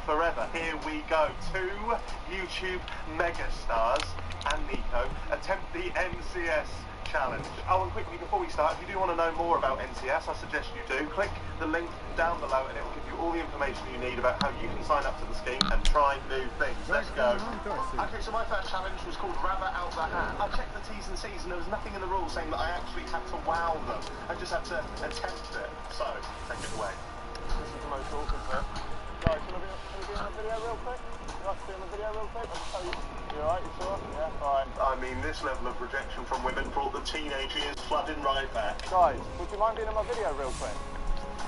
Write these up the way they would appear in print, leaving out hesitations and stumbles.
forever. Here we go. 2 YouTube megastars and Nico attempt the NCS challenge. Oh, and quickly before we start, if you do want to know more about NCS, I suggest you do. Click the link down below and it will give you all the information you need about how you can sign up to the scheme and try new things. Let's go. Okay, so my first challenge was called Rabbit Out the Hat. I checked the T's and C's and there was nothing in the rules saying that I actually had to wow them. I just had to attempt it. So, take it away. This is the most awkward bit. Guys, can we be on a video real quick? Can I be on a video real quick? I'll just tell you. You alright? You sure? Yeah? Alright. I mean, this level of rejection from women brought the teenage years flooding right back. Guys, would you mind being in my video real quick?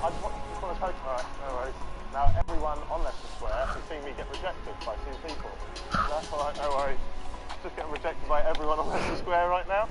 I just want to tell you. Alright, no worries. Now, everyone on Leicester Square has seen me get rejected by 2 people. That's alright, no worries. Just getting rejected by everyone on Leicester Square right now.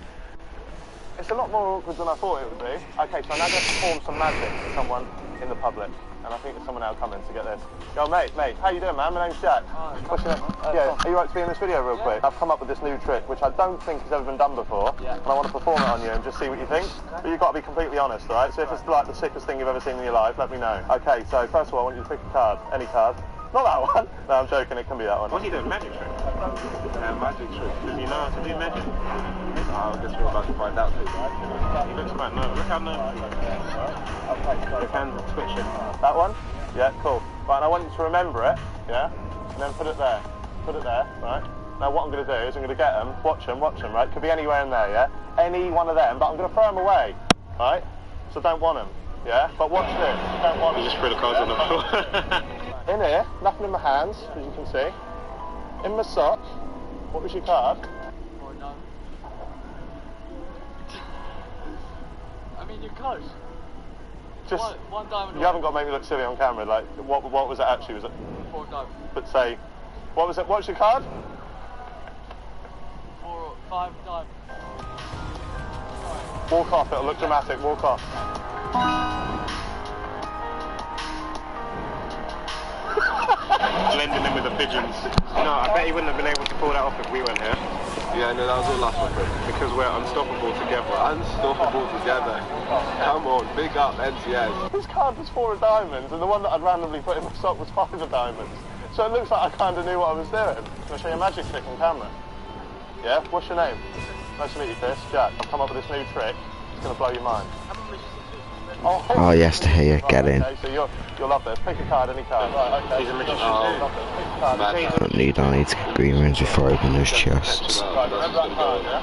It's a lot more awkward than I thought it would be. Okay, so I'm now going to perform some magic to someone in the public. And I think there's someone now coming to get this. Yo, mate, how you doing, man? My name's Jack. What's your name? Yeah, are you right to be in this video real quick? I've come up with this new trick, which I don't think has ever been done before. Yeah. And I want to perform it on you and just see what you think. But you've got to be completely honest, all right? So if it's like the sickest thing you've ever seen in your life, let me know. Okay, so first of all, I want you to pick a card. Any card. Not that one. No, I'm joking. It can be that one. What are you doing? Magic trick? Magic trick. Do you know how to do magic? I guess we're about to find out too. He looks quite nervous. Look how nervous he is. Your hand's twitching. That one? Yeah, cool. Right, and I want you to remember it, yeah? And then put it there. Put it there, right? Now what I'm going to do is I'm going to get them, watch them, right? Could be anywhere in there, yeah? Any one of them, but I'm going to throw them away, right? So don't want them, yeah? But watch this. Don't want them. You just threw the cards on the floor. In here, nothing in my hands, as you can see. In my sock. What was your card? Oh, no. I mean, you're close. Just, one diamond. You haven't got to make me look silly on camera. Like, what was it actually? Was it? 4 diamonds. But say, what was it? What's your card? 4 or 5 diamonds. Walk off. It'll look dramatic. Walk off. Blending in with the pigeons. No, I bet he wouldn't have been able to pull that off if we weren't here. Yeah, no, that was all last one. Because we're unstoppable together. Unstoppable together. Come on, big up NCS. His card was 4 of diamonds, and the one that I'd randomly put in my sock was 5 of diamonds. So it looks like I kind of knew what I was doing. Can I show you a magic trick on camera? Yeah? What's your name? Nice to meet you, Chris. Jack. I've come up with this new trick. It's going to blow your mind. Oh yes, to hear you. Get in. Okay, so you'll love this. Pick a card, any card. Right, okay. He's a magician. I don't need to get green rings before I open those chests. Right, remember that card, yeah?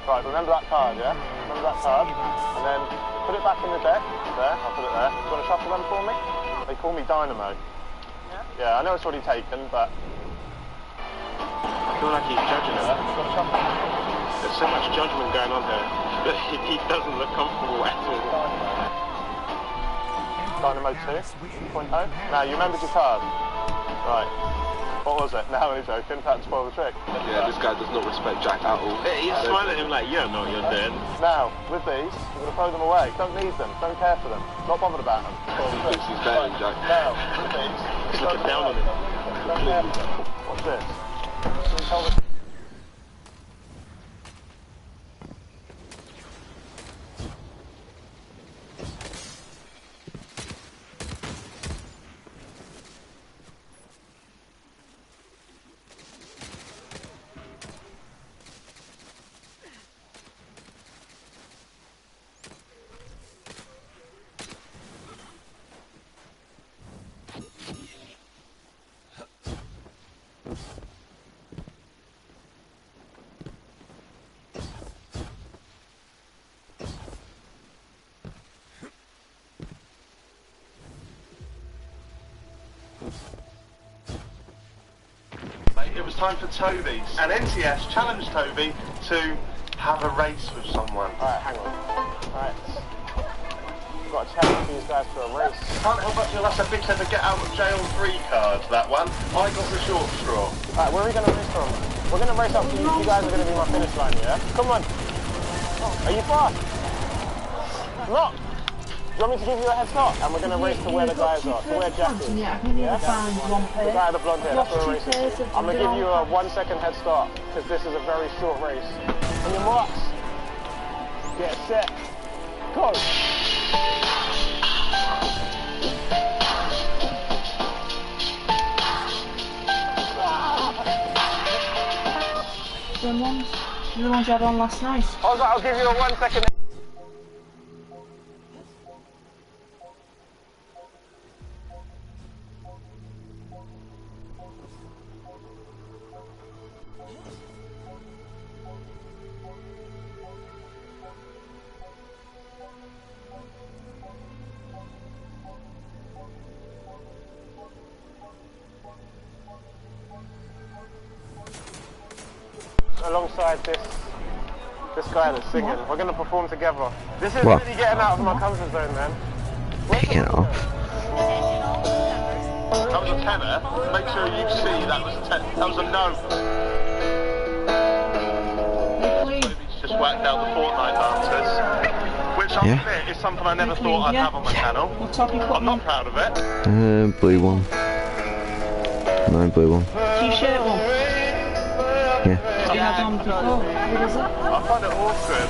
Right, remember that card, yeah? Remember that card? And then put it back in the deck. There, I'll put it there. Do you want to shuffle them for me? They call me Dynamo. Yeah? Yeah, I know it's already taken, but... I feel like he's judging us. There's so much judgment going on here. He doesn't look comfortable at all. Dynamo 2.0. Now, you remembered your card? Right. What was it? No, only joking. That spoil the trick. Yeah, this guy does not respect Jack at all. He's smiling at him like, you don't know what you're doing. Now, with these, you're going to throw them away. Don't need them. Don't care for them. Not bothered about them. He thinks he's better than Jack. Now, with these... He's looking down on him. Don't care for them. What's this? Can you tell the... It was time for Toby, and NCS challenged Toby to have a race with someone. Alright, hang on. Alright. Got to challenge these guys for a race. Can't help but feel that's a bit of a get out of jail free card, that one. I got the short straw. Alright, where are we going to race from? We're going to race up to you. You guys are going to be my finish line, yeah? Come on. Are you fast? Not. Do you want me to give you a head start? And we're going to race to where the guys are, to where Jack is. Yeah? The guy with the blonde hair, that's where we're racing. I'm going to give you a 1 second head start, because this is a very short race. On your marks, get set, go! The ones you had on last night. I'll give you a 1 second. Alongside this guy that's singing, we're gonna perform together. This is really getting out of my comfort zone, man. Kicking it off. That was a tenner. Make sure you see that was a tenner. That was a no. Maybe he's just whacked out the Fortnite dancers, which I'll admit is something I never thought I'd have on my channel. I'm not proud of it. Blue one. No, blue one. T-shirt one. Yeah. You had on before. What is it? I find it awkward.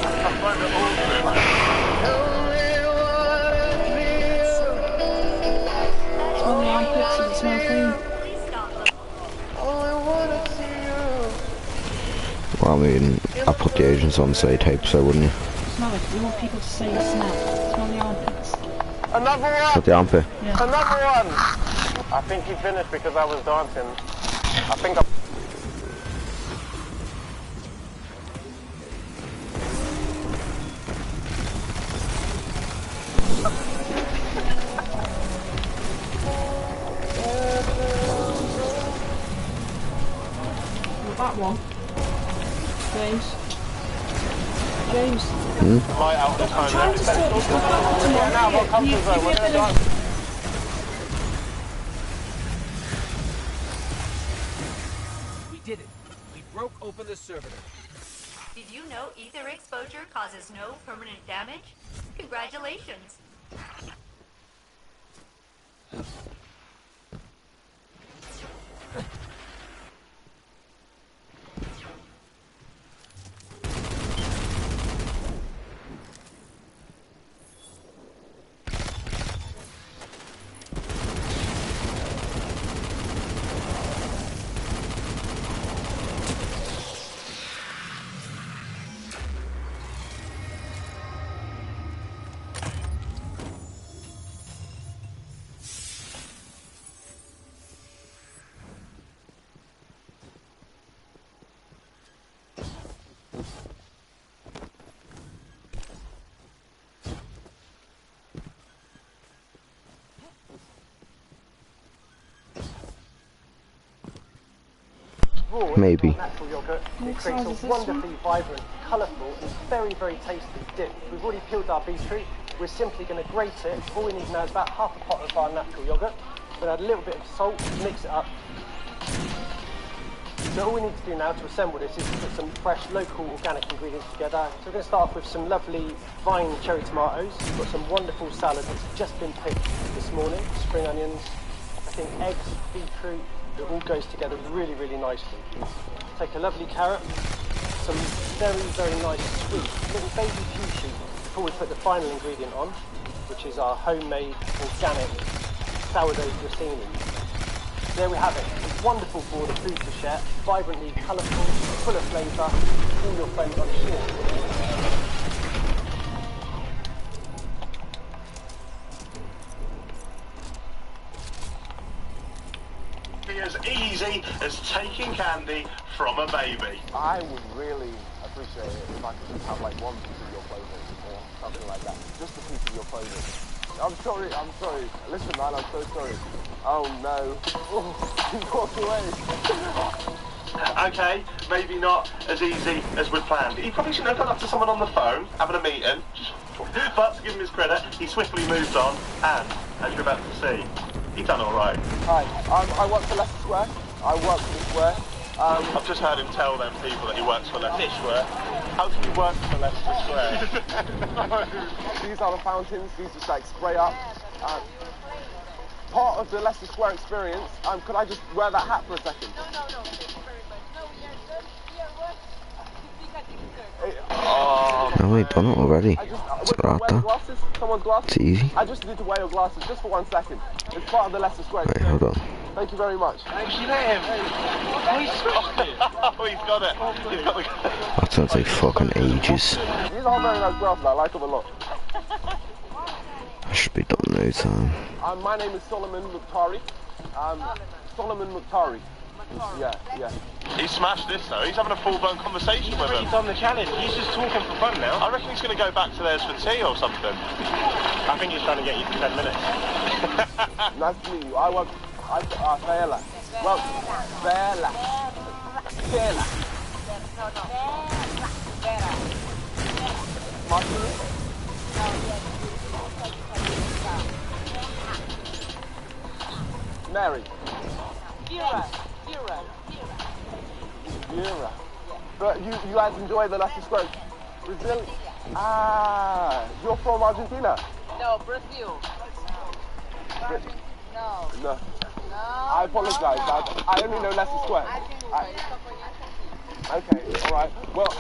It's on the armpits and it smells clean. Well, I mean, I put the agents on tape, so wouldn't you? Smell it. We want people to say the smell. Smell the armpits. Another one! Put the armpit. Yeah. Another one! I think he finished because I was dancing. I think I... That one. James. Light out this time. Trying to sort this stuff out tomorrow. Now, what comfort zone? We're gonna dance. We did it. We broke open the servitor. Did you know ether exposure causes no permanent damage? Congratulations. Maybe. Natural yogurt. It creates a wonderfully vibrant, colourful and very, very tasty dip. We've already peeled our beetroot. We're simply going to grate it. All we need now is about half a pot of our natural yogurt. We're going to add a little bit of salt, mix it up. So all we need to do now to assemble this is to put some fresh, local, organic ingredients together. So we're going to start off with some lovely vine cherry tomatoes. We've got some wonderful salad that's just been picked this morning. Spring onions, I think eggs, beetroot. It all goes together really, really nicely. Take a lovely carrot, some very, very nice sweet little baby pea shoots before we put the final ingredient on, which is our homemade organic sourdough grissini. There we have it. A wonderful board of food to share, vibrantly colourful, full of flavour. All your friends, I'm sure. As easy as taking candy from a baby. I would really appreciate it if I could just have like one piece of your clothing or something like that. Just a piece of your clothing. I'm sorry. Listen, man, I'm so sorry. Oh no. Oh, he walked away. Okay, maybe not as easy as we'd planned. He probably shouldn't have gone up to someone on the phone, having a meeting. But to give him his credit, he swiftly moved on, and, as you're about to see, he done all right. Hi, I work for Leicester Square. I work for the Square. I've just heard him tell them people that he works for Leicester Square. How can you work for Leicester Square? These are the fountains. These just like spray up. Part of the Leicester Square experience. Could I just wear that hat for a second? No. Thank you very much. No, we are just here Oh, we've done it already. It's right there. Someone's glasses. It's easy. I just need to wear your glasses just for 1 second. It's part of the Leicester Square Wait, experience. hold on. Thank you very much. Thank you, let him. Oh, he's got it. Oh, he's got it. He's got the... That's gonna take fucking ages. These are very nice graphs, I like them a lot. I should be done no time. My name is Solomon Mukhtari. Solomon Mukhtari. Yeah. He smashed this though. He's having a full-blown conversation with him. He's done the challenge. He's just talking for fun now. I reckon he's going to go back to theirs for tea or something. I think he's trying to get you for 10 minutes. Nice to meet you. Fela. Well, Fela. Mary. Kira. But you guys enjoy the Leicester Square? Brazil? You're from Argentina? No, Brazil. No. I apologize. I only know Leicester Square. Okay, alright. Well,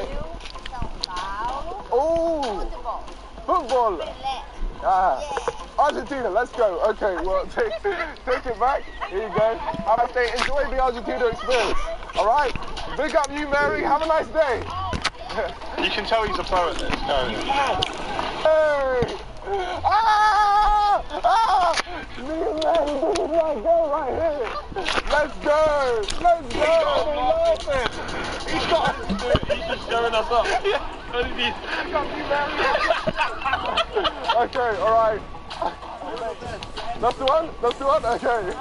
football. Argentina, let's go. Okay, well, take it back. Here you go. Have a day. Enjoy the Argentina experience. Alright? Big up you, Mary. Have a nice day. You can tell he's a pro at this, can't you? Hey! Me and Mary, this is my goal right here. Let's go. He's got to do it. He's just showing us up. Yeah. Okay, alright. That's the one? Okay.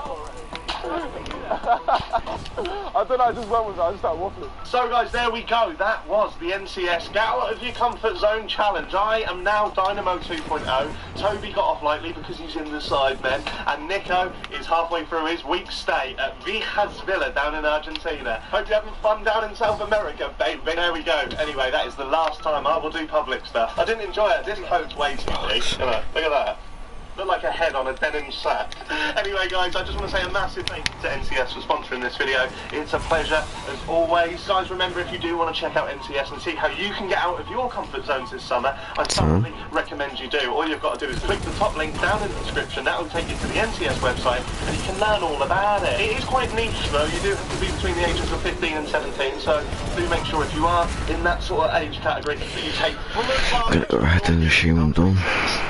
I don't know, I just went with it, I just started waffling. So guys, there we go. That was the NCS Get Out of Your Comfort Zone Challenge. I am now Dynamo 2.0. Toby got off lightly because he's in the side men. And Nico is halfway through his week stay at Vijas Villa down in Argentina. Hope you're having fun down in South America, baby. There we go. Anyway, that is the last time I will do public stuff. I didn't enjoy it. This coat's way too big. Look at that. Look like a head on a denim sack. Anyway guys, I just want to say a massive thank you to NCS for sponsoring this video. It's a pleasure as always. Guys, remember, if you do want to check out NCS and see how you can get out of your comfort zones this summer, I thoroughly recommend you do. All you've got to do is click the top link down in the description. That will take you to the NCS website and you can learn all about it. It is quite niche though. You do have to be between the ages of 15 and 17, so do make sure if you are in that sort of age category that you take full advantage. Get right in the shoe, I'm done.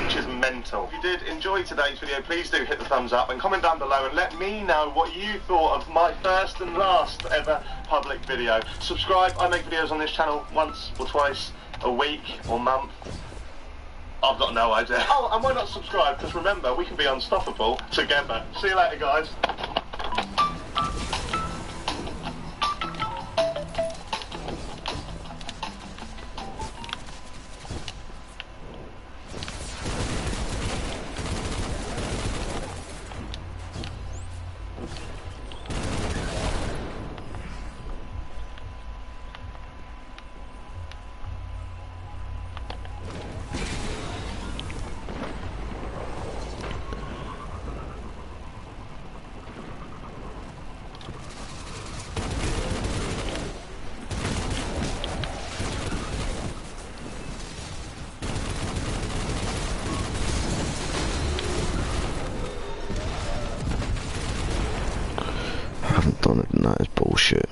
Which is mental. If you did enjoy today's video, please do hit the thumbs up and comment down below and let me know what you thought of my first and last ever public video. Subscribe. I make videos on this channel once or twice a week or month. I've got no idea. Oh, and why not subscribe? Because remember, we can be unstoppable together. See you later, guys. Done it, and that is bullshit.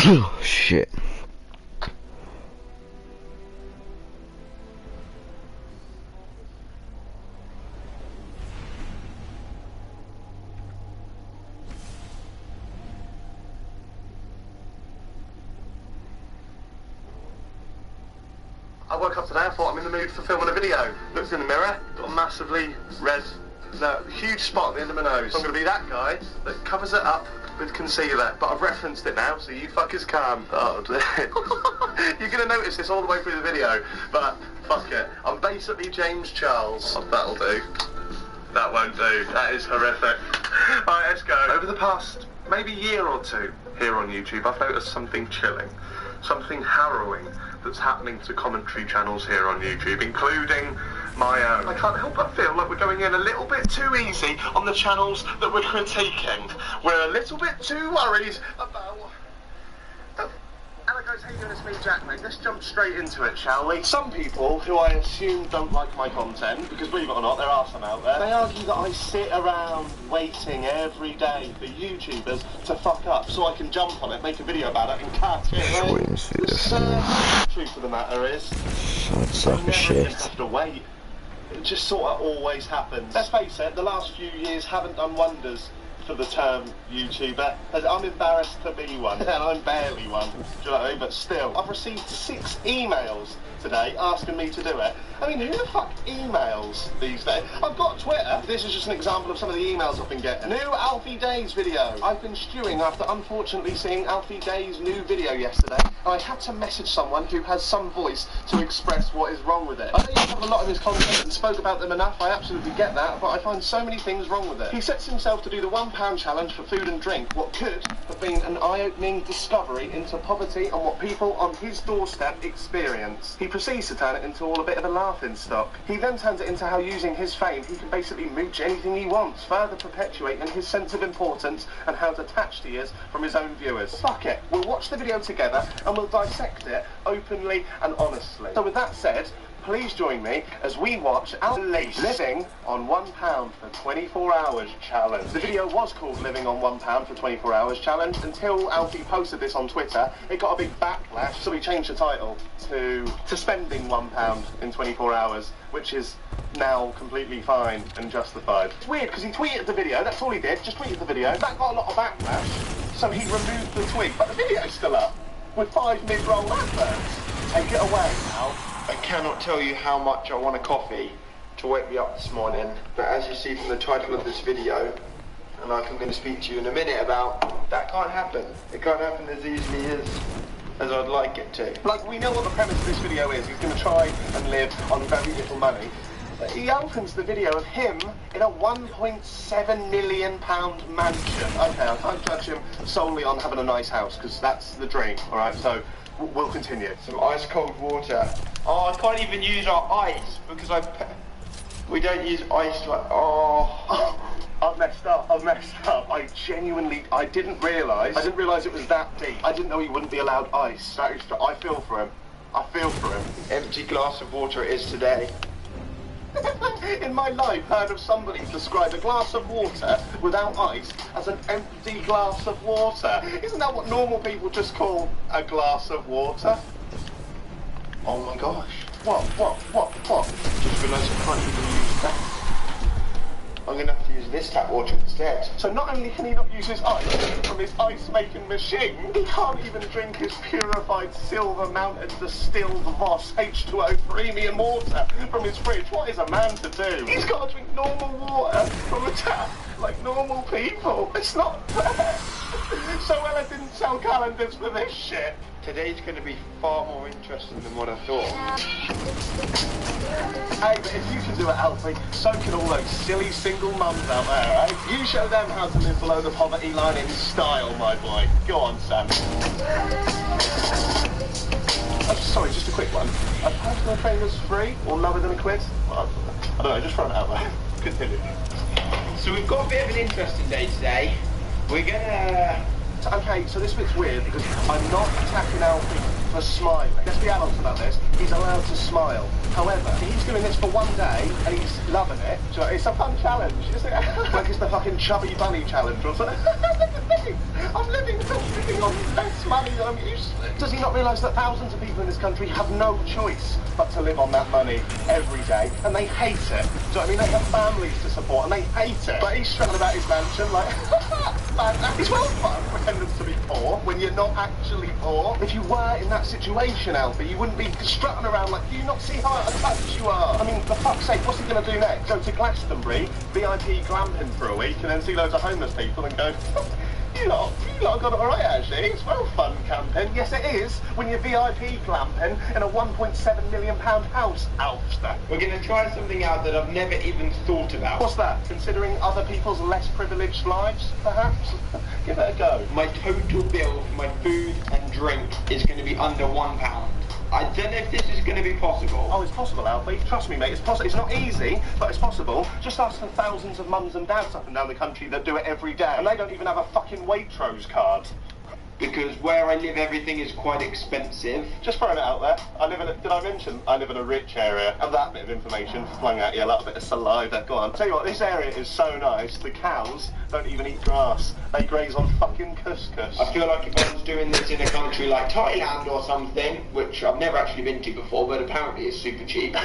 Oh, shit. I woke up today, I thought I'm in the mood for filming a video. Looked in the mirror, got a massively red, huge spot at the end of my nose. I'm going to be that guy that covers it up with concealer, but I've referenced it now, so you fuckers can. Oh, dear. You're going to notice this all the way through the video, but fuck it. I'm basically James Charles. Oh, that'll do. That won't do. That is horrific. Alright, let's go. Over the past maybe year or two here on YouTube, I've noticed something chilling, something harrowing that's happening to commentary channels here on YouTube, including my own. I can't help but feel like we're going in a little bit too easy on the channels that we're critiquing. We're a little bit too worried about... Hello guys, how you doing? It's me, Jack, mate. Let's jump straight into it, shall we? Some people, who I assume don't like my content, because believe it or not, there are some out there, they argue that I sit around waiting every day for YouTubers to fuck up so I can jump on it, make a video about it and cut it. Wait and see this now. The truth of the matter is, Sounds you like a never shit. just have to wait. It just sort of always happens. Let's face it, the last few years haven't done wonders for the term YouTuber. I'm embarrassed to be one, and I'm barely one, do you know what I mean? But still, I've received 6 emails today asking me to do it. I mean, who the fuck emails these days? I've got Twitter. This is just an example of some of the emails I've been getting. New Alfie Days video. I've been stewing after unfortunately seeing Alfie Days' new video yesterday. I had to message someone who has some voice to express what is wrong with it. I know you have a lot of his content and spoke about them enough, I absolutely get that, but I find so many things wrong with it. He sets himself to do the £1 challenge for food and drink, what could have been an eye-opening discovery into poverty and what people on his doorstep experience. He proceeds to turn it into all a bit of a laughing stock. He then turns it into how using his fame he can basically mooch anything he wants, further perpetuating his sense of importance and how detached he is from his own viewers. Fuck it, we'll watch the video together and we'll dissect it openly and honestly. So with that said, please join me as we watch Alfie Living on £1 for 24 hours challenge. The video was called Living on £1 for 24 hours challenge until Alfie posted this on Twitter. It got a big backlash, so we changed the title to Spending £1 in 24 hours, which is now completely fine and justified. It's weird because he tweeted the video, that's all he did, just tweeted the video. That got a lot of backlash, so he removed the tweet, but the video's still up with 5 mid-roll adverts. Take it away now. I cannot tell you how much I want a coffee to wake me up this morning, but as you see from the title of this video, and like I'm going to speak to you in a minute about, that can't happen. It can't happen as easily as I'd like it to. Like, we know what the premise of this video is. He's going to try and live on very little money. He opens the video of him in a £1.7 million mansion. Okay, I can't judge him solely on having a nice house, because that's the dream, alright? So, we'll continue. Some ice cold water. Oh, I can't even use our ice because we don't use ice like, oh. I've messed up. I didn't realise it was that deep. I didn't know he wouldn't be allowed ice. That is, I feel for him. Empty glass of water it is today. In my life, heard of somebody describe a glass of water without ice as an empty glass of water. Isn't that what normal people just call a glass of water? Oh my gosh. What? Just realised I can't even use that. I'm going to have to use this tap water instead. So not only can he not use his ice from his ice-making machine, he can't even drink his purified silver-mounted distilled Voss H2O premium water from his fridge. What is a man to do? He's got to drink normal water from a tap like normal people. It's not fair. So well I didn't sell calendars for this shit. Today's going to be far more interesting than what I thought. Hey, but if you can do it, Alfie, so can all those silly single mums out there, eh? You show them how to live below the poverty line in style, my boy. Go on, Sam. Oh, sorry, just a quick one. Are personal trainers free or lower than a quid? Well, I don't know, just throw it out there. Continue. So we've got a bit of an interesting day today. We're gonna... Okay, so this bit's weird because I'm not attacking Alfie for smiling. Let's be adults about this. He's allowed to smile. However, he's doing this for one day and he's loving it. So it's a fun challenge, isn't it? Like it's the fucking chubby bunny challenge or something. I'm living on less money than I'm used to. Does he not realise that thousands of people in this country have no choice but to live on that money every day, and they hate it? So I mean, they have families to support, and they hate it. But he's strutting about his mansion like, man, it's well fun pretending to be poor when you're not actually poor. If you were in that situation, Alfie, you wouldn't be strutting around like, do you not see how out of touch you are? I mean, for fuck's sake, what's he going to do next? Go to Glastonbury, VIP glamping for a week, and then see loads of homeless people and go, you lot got it alright actually. It's well fun camping. Yes it is, when you're VIP glamping in a £1.7 million house, Alfster. We're going to try something out that I've never even thought about. What's that? Considering other people's less privileged lives, perhaps? Give it a go. My total bill for my food and drink is going to be under £1. I don't know if this is going to be possible. Oh, it's possible, Alfie. Trust me, mate. It's possible. It's not easy, but it's possible. Just ask the thousands of mums and dads up and down the country that do it every day. And they don't even have a fucking Waitrose card. Because where I live, everything is quite expensive. Just throwing it out there. Did I mention I live in a rich area? And that bit of information flung at you, a little bit of saliva. Go on. Tell you what, this area is so nice. The cows don't even eat grass. They graze on fucking couscous. I feel like if I was doing this in a country like Thailand or something, which I've never actually been to before, but apparently it's super cheap.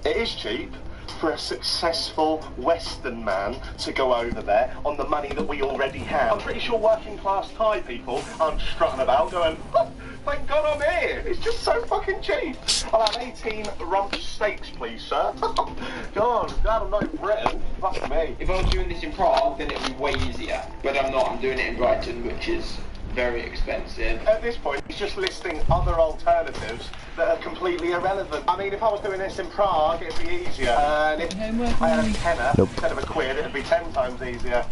It is cheap for a successful Western man to go over there on the money that we already have. I'm pretty sure working class Thai people aren't strutting about going, oh, thank God I'm here. It's just so fucking cheap. I'll have 18 rump steaks, please, sir. God, I'm not in Britain. Fuck me. If I was doing this in Prague, then it would be way easier. But I'm not. I'm doing it in Brighton, which is very expensive. At this point, he's just listing other alternatives that are completely irrelevant. I mean, if I was doing this in Prague, it'd be easier. And if I had a tenner instead of a quid, it'd be 10 times easier.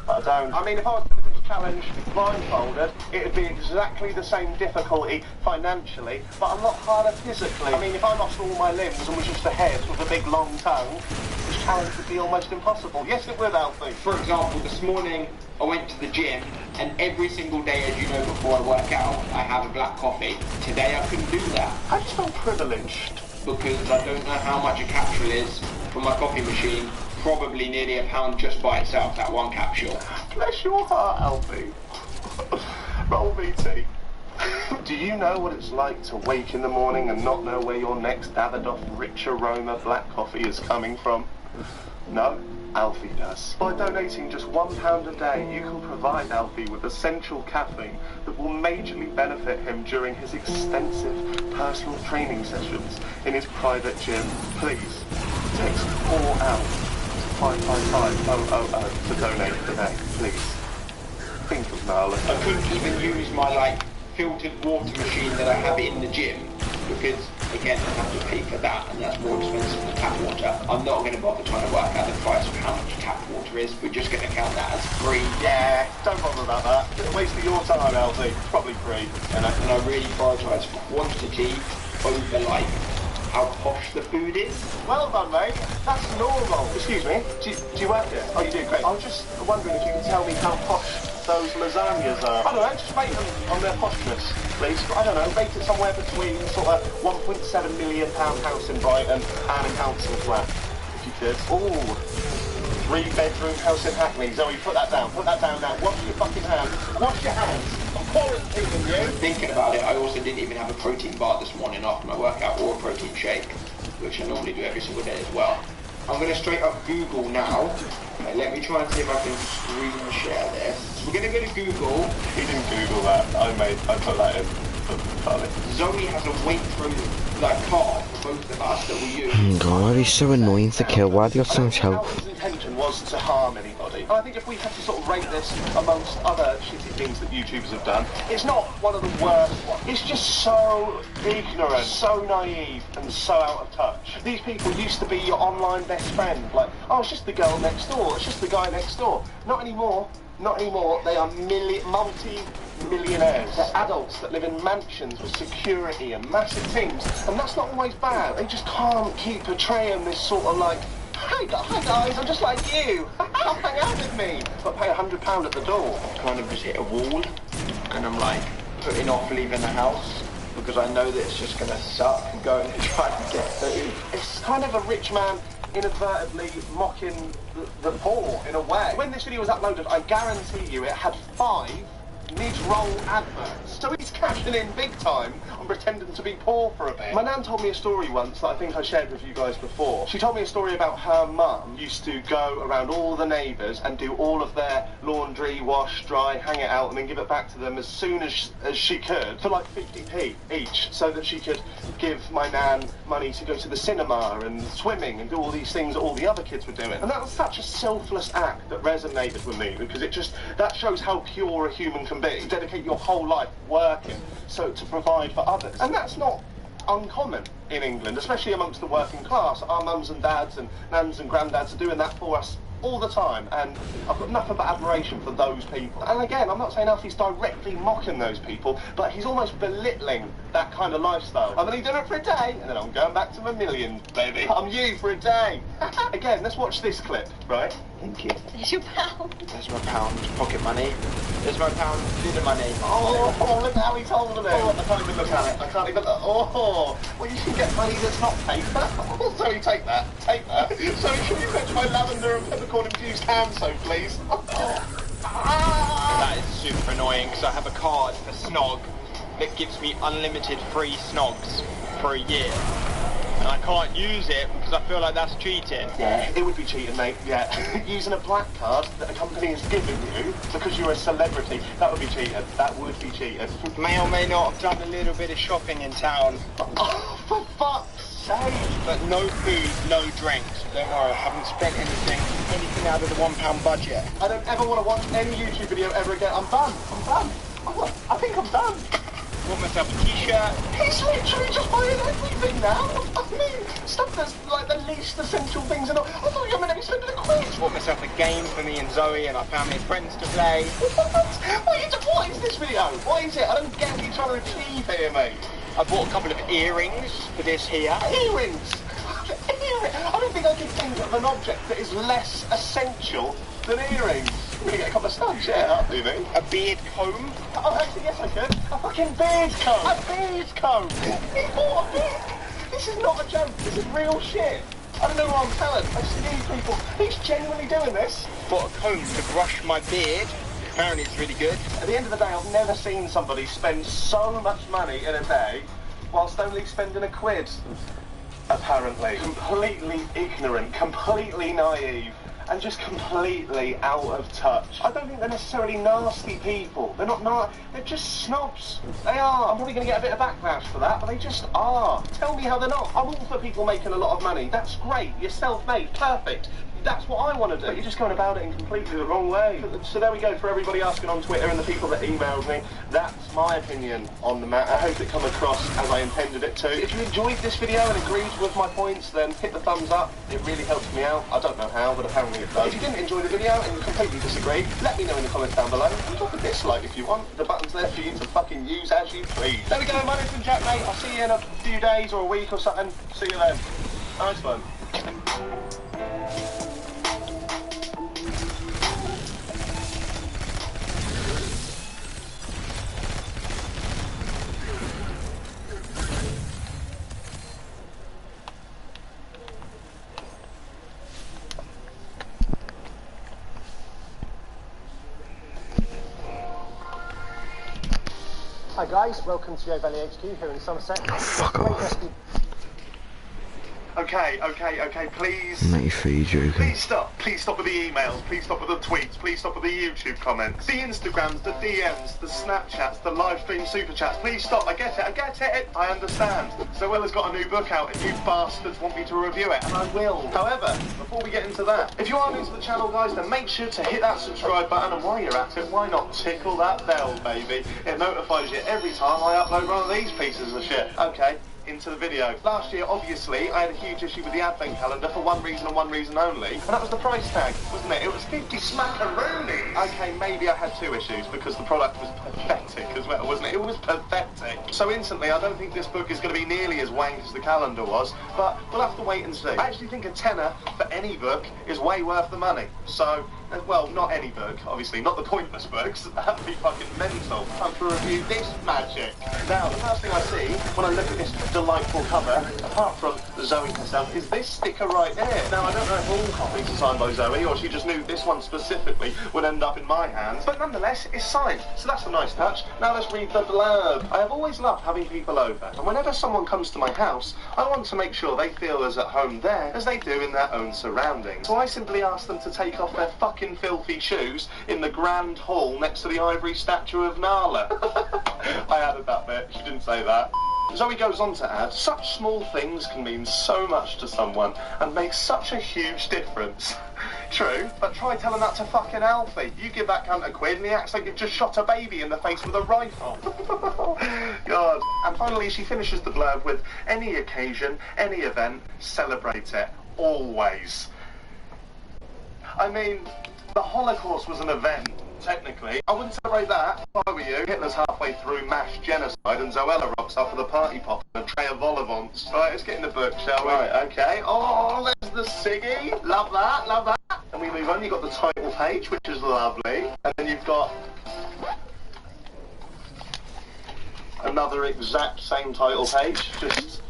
But I don't. I mean, if I was doing this challenge blindfolded, it'd be exactly the same difficulty financially, but a lot harder physically. I mean, if I lost all my limbs and was just a head with a big long tongue, this challenge would be almost impossible. Yes, it would, Alfie. For example, this morning I went to the gym, and every single day, as you know, before I work out, I have a black coffee. Today I couldn't do that. I just felt privileged. Because I don't know how much a capsule is for my coffee machine. Probably nearly £1 just by itself, that one capsule. Bless your heart, Alfie. Roll VT. Do you know what it's like to wake in the morning and not know where your next Davidoff rich aroma black coffee is coming from? No? Alfie does. By donating just £1 a day, you can provide Alfie with essential caffeine that will majorly benefit him during his extensive personal training sessions in his private gym. Please, text 4OUT 555000 to donate today, please. Think of Marlon. I couldn't even use my, filtered water machine that I have in the gym, because, again, I have to pay for that, and that's more expensive than tap water. I'm not going to bother trying to work out the price of how much tap water is. We're just going to count that as free. Yeah, don't bother about that. It's a waste of your time, Alfie. It's probably free. And I really prioritise quantity over, how posh the food is. Well done, mate. That's normal. Excuse me, do you work here? Oh, you do, great. I was just wondering if you could tell me how posh those lasagnas are. I don't know, just rate them on their poshness, please. I don't know, rate it somewhere between sort of £1.7 million house in Brighton and a council flat, if you could. Ooh, 3-bedroom house in Hackney. Zoe, put that down now. Wash your fucking hands. Wash your hands. I'm quarantining you. Thinking about it, I also didn't even have a protein bar this morning after my workout, or a protein shake, which I normally do every single day as well. I'm going to straight up Google now. Okay, let me try and see if I can screen share this. So we're going to go to Google. He didn't Google that. I put that in. Zoe has a Waitrose card for both of us that we use. God, he's so annoying to kill. Why have you got so much help? His intention was to harm anybody. And I think if we had to sort of rate this amongst other shitty things that YouTubers have done, it's not one of the worst ones. It's just so ignorant, so naive, and so out of touch. These people used to be your online best friend. Oh, it's just the girl next door. It's just the guy next door. Not anymore. Not anymore. They are multi-millionaires. They're adults that live in mansions with security and massive teams. And that's not always bad. They just can't keep portraying this sort of hi guys, I'm just like you. Come hang out with me. But pay £100 at the door. Kind of just hit a wall, and I'm putting off leaving the house. because I know that it's just going to suck going and trying to get food. It's kind of a rich man inadvertently mocking the poor in a way. When this video was uploaded, I guarantee you it had 5 mid-roll adverts. So he's cashing in big time on pretending to be poor for a bit. My nan told me a story once that I think I shared with you guys before. She told me a story about her mum used to go around all the neighbours and do all of their laundry, wash, dry, hang it out and then give it back to them as soon as she could for like 50p each, so that she could give my nan money to go to the cinema and swimming and do all these things that all the other kids were doing. And that was such a selfless act that resonated with me, because that shows how pure a human can be. To dedicate your whole life working so to provide for others. And that's not uncommon in England, especially amongst the working class. Our mums and dads and nans and granddads are doing that for us all the time, and I've got nothing but admiration for those people. And again, I'm not saying Alfie's directly mocking those people, but he's almost belittling that kind of lifestyle. I'm only doing it for a day, and then I'm going back to my millions, baby. I'm you for a day. Again, let's watch this clip, right? Thank you. There's your pound. There's my pound pocket money. There's my pound dinner money. Oh, look how he's holding it. Oh, I can't even look at it. I can't even look. Oh, well, you should get money that's not paper. Oh, sorry, take that. Take that. Sorry, can you fetch my lavender and peppercorn infused hand soap, please? That is super annoying, because I have a card for Snog that gives me unlimited free Snogs for a year. And I can't use it because I feel like that's cheating. Yeah, it would be cheating, mate, yeah. Using a black card that a company has given you because you're a celebrity, that would be cheating. That would be cheating. May or may not have done a little bit of shopping in town. Oh, for fuck's sake! But no food, no drinks. Don't worry, I haven't spent anything out of the £1 budget. I don't ever want to watch any YouTube video ever again. I'm done. I'm done. I think I'm done. Bought myself a t-shirt. He's literally just buying everything now. I mean, stuff that's like the least essential things in all. I thought you were meant to be spending a quid. Bought myself a game for me and Zoe and our family and friends to play. What is this video? What is it? I don't get what you're trying to achieve here, mate. I bought a couple of earrings for this here. Earrings? I don't think I can think of an object that is less essential than earrings. I'm going to get a couple of studs, yeah, that'll do me. A beard comb. Oh, actually, yes, I could. A fucking beard comb. A beard comb. He bought a beard. This is not a joke. This is real shit. I don't know what I'm telling. I see these people. He's genuinely doing this. Bought a comb to brush my beard. Apparently it's really good. At the end of the day, I've never seen somebody spend so much money in a day whilst only spending a quid. Apparently. Completely ignorant, completely naive, and just completely out of touch. I don't think they're necessarily nasty people. They're not they're just snobs. They are. I'm probably going to get a bit of backlash for that, but they just are. Tell me how they're not. I'm all for people making a lot of money. That's great. You're self-made. Perfect. That's what I want to do. But you're just going about it in completely the wrong way. So there we go, for everybody asking on Twitter and the people that emailed me. That's my opinion on the matter. I hope it come across as I intended it to. If you enjoyed this video and agreed with my points, then hit the thumbs up. It really helps me out. I don't know how, but apparently it does. If you didn't enjoy the video and you completely disagree, let me know in the comments down below. And drop a dislike if you want. The button's there for you to fucking use as you please. There we go, my name's been Jack, mate. I'll see you in a few days or a week or something. See you then. Nice one. Hi guys, welcome to Yo Valley HQ here in Somerset. Fuck off. Okay, please. Mate, for you joking. Please stop with the emails, please stop with the tweets, please stop with the YouTube comments, the Instagrams, the DMs, the Snapchats, the live stream super chats, please stop. I get it, I understand. So Will has got a new book out and you bastards want me to review it, and I will. However, before we get into that, if you are new to the channel guys, then make sure to hit that subscribe button, and while you're at it, why not tickle that bell, baby? It notifies you every time I upload one of these pieces of shit. Okay. Into the video. Last year, obviously, I had a huge issue with the advent calendar for one reason and one reason only, and that was the price tag, wasn't it? It was 50 smackaroonies. Okay, maybe I had 2 issues because the product was pathetic as well, wasn't it? It was pathetic. So instantly, I don't think this book is going to be nearly as wank as the calendar was, but we'll have to wait and see. I actually think a tenner for any book is way worth the money. So Well, not any book, obviously, not the pointless books. That'd be fucking mental. Time to review this magic. Now, the first thing I see when I look at this delightful cover, apart from Zoe herself, is this sticker right here. Now, I don't know if all copies are signed by Zoe, or she just knew this one specifically would end up in my hands, but nonetheless, it's signed, so that's a nice touch. Now let's read the blurb. I have always loved having people over, and whenever someone comes to my house, I want to make sure they feel as at home there as they do in their own surroundings. So I simply ask them to take off their fucking filthy shoes in the grand hall next to the ivory statue of Nala. I added that bit, she didn't say that. Zoe goes on to add, such small things can mean so much to someone and make such a huge difference. True, but try telling that to fucking Alfie. You give that cunt a quid and he acts like you've just shot a baby in the face with a rifle. God. And finally she finishes the blurb with, any occasion, any event, celebrate it. Always. I mean, the Holocaust was an event. Technically, I wouldn't celebrate that if I were you. Hitler's halfway through mass genocide and Zoella rocks up with a party pop and a tray of vol au vents. Right, let's get in the book, shall we? Right, okay. Oh, there's the ciggy. Love that, love that. And we move on, you've got the title page, which is lovely. And then you've got another exact same title page, just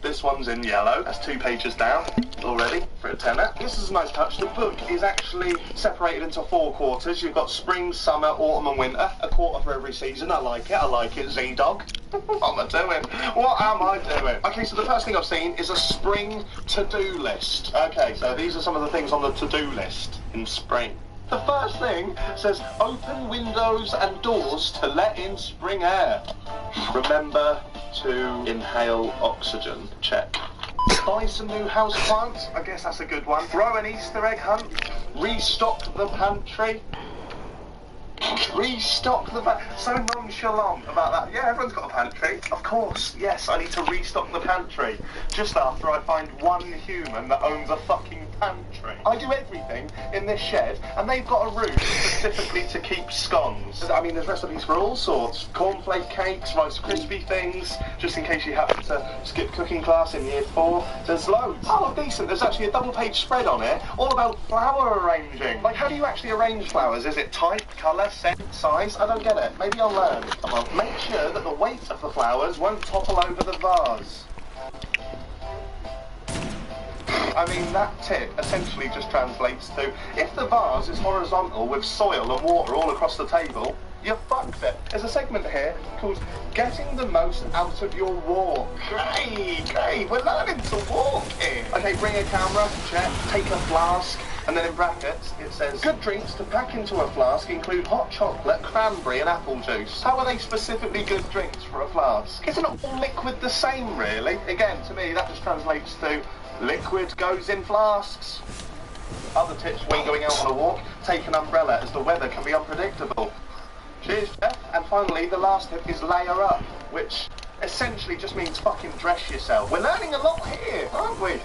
this one's in yellow. That's 2 pages down already for a tenner. This is a nice touch. The book is actually separated into 4 quarters. You've got spring, summer, autumn and winter. A quarter for every season. I like it, Z-Dog. What am I doing? What am I doing? Okay, so the first thing I've seen is a spring to-do list. Okay, so these are some of the things on the to-do list in spring. The first thing says, open windows and doors to let in spring air. Remember to inhale oxygen. Check. Buy some new house plants. I guess that's a good one. Throw an Easter egg hunt. Restock the pantry. Restock the pantry. So nonchalant about that. Yeah, everyone's got a pantry. Of course, yes, I need to restock the pantry. Just after I find one human that owns a fucking pantry. I do everything in this shed, and they've got a room specifically to keep scones. I mean, there's recipes for all sorts. Cornflake cakes, Rice Krispie things, just in case you happen to skip cooking class in year 4. There's loads. Oh, decent. There's actually a double-page spread on it, all about flower arranging. Like, how do you actually arrange flowers? Is it type, colour, scent, size? I don't get it. Maybe I'll learn. Come on. Make sure that the weight of the flowers won't topple over the vase. I mean, that tip essentially just translates to, if the vase is horizontal with soil and water all across the table, you fucked it. There's a segment here called Getting the Most Out of Your Walk. Great, we're learning to walk here. Okay, bring a camera, check, take a flask, and then in brackets it says, good drinks to pack into a flask include hot chocolate, cranberry and apple juice. How are they specifically good drinks for a flask? Isn't all liquid the same, really? Again, to me, that just translates to, liquid goes in flasks. Other tips when going out on a walk, take an umbrella as the weather can be unpredictable. Cheers, Jeff. And finally, the last tip is layer up, which essentially just means fucking dress yourself. We're learning a lot here, aren't we?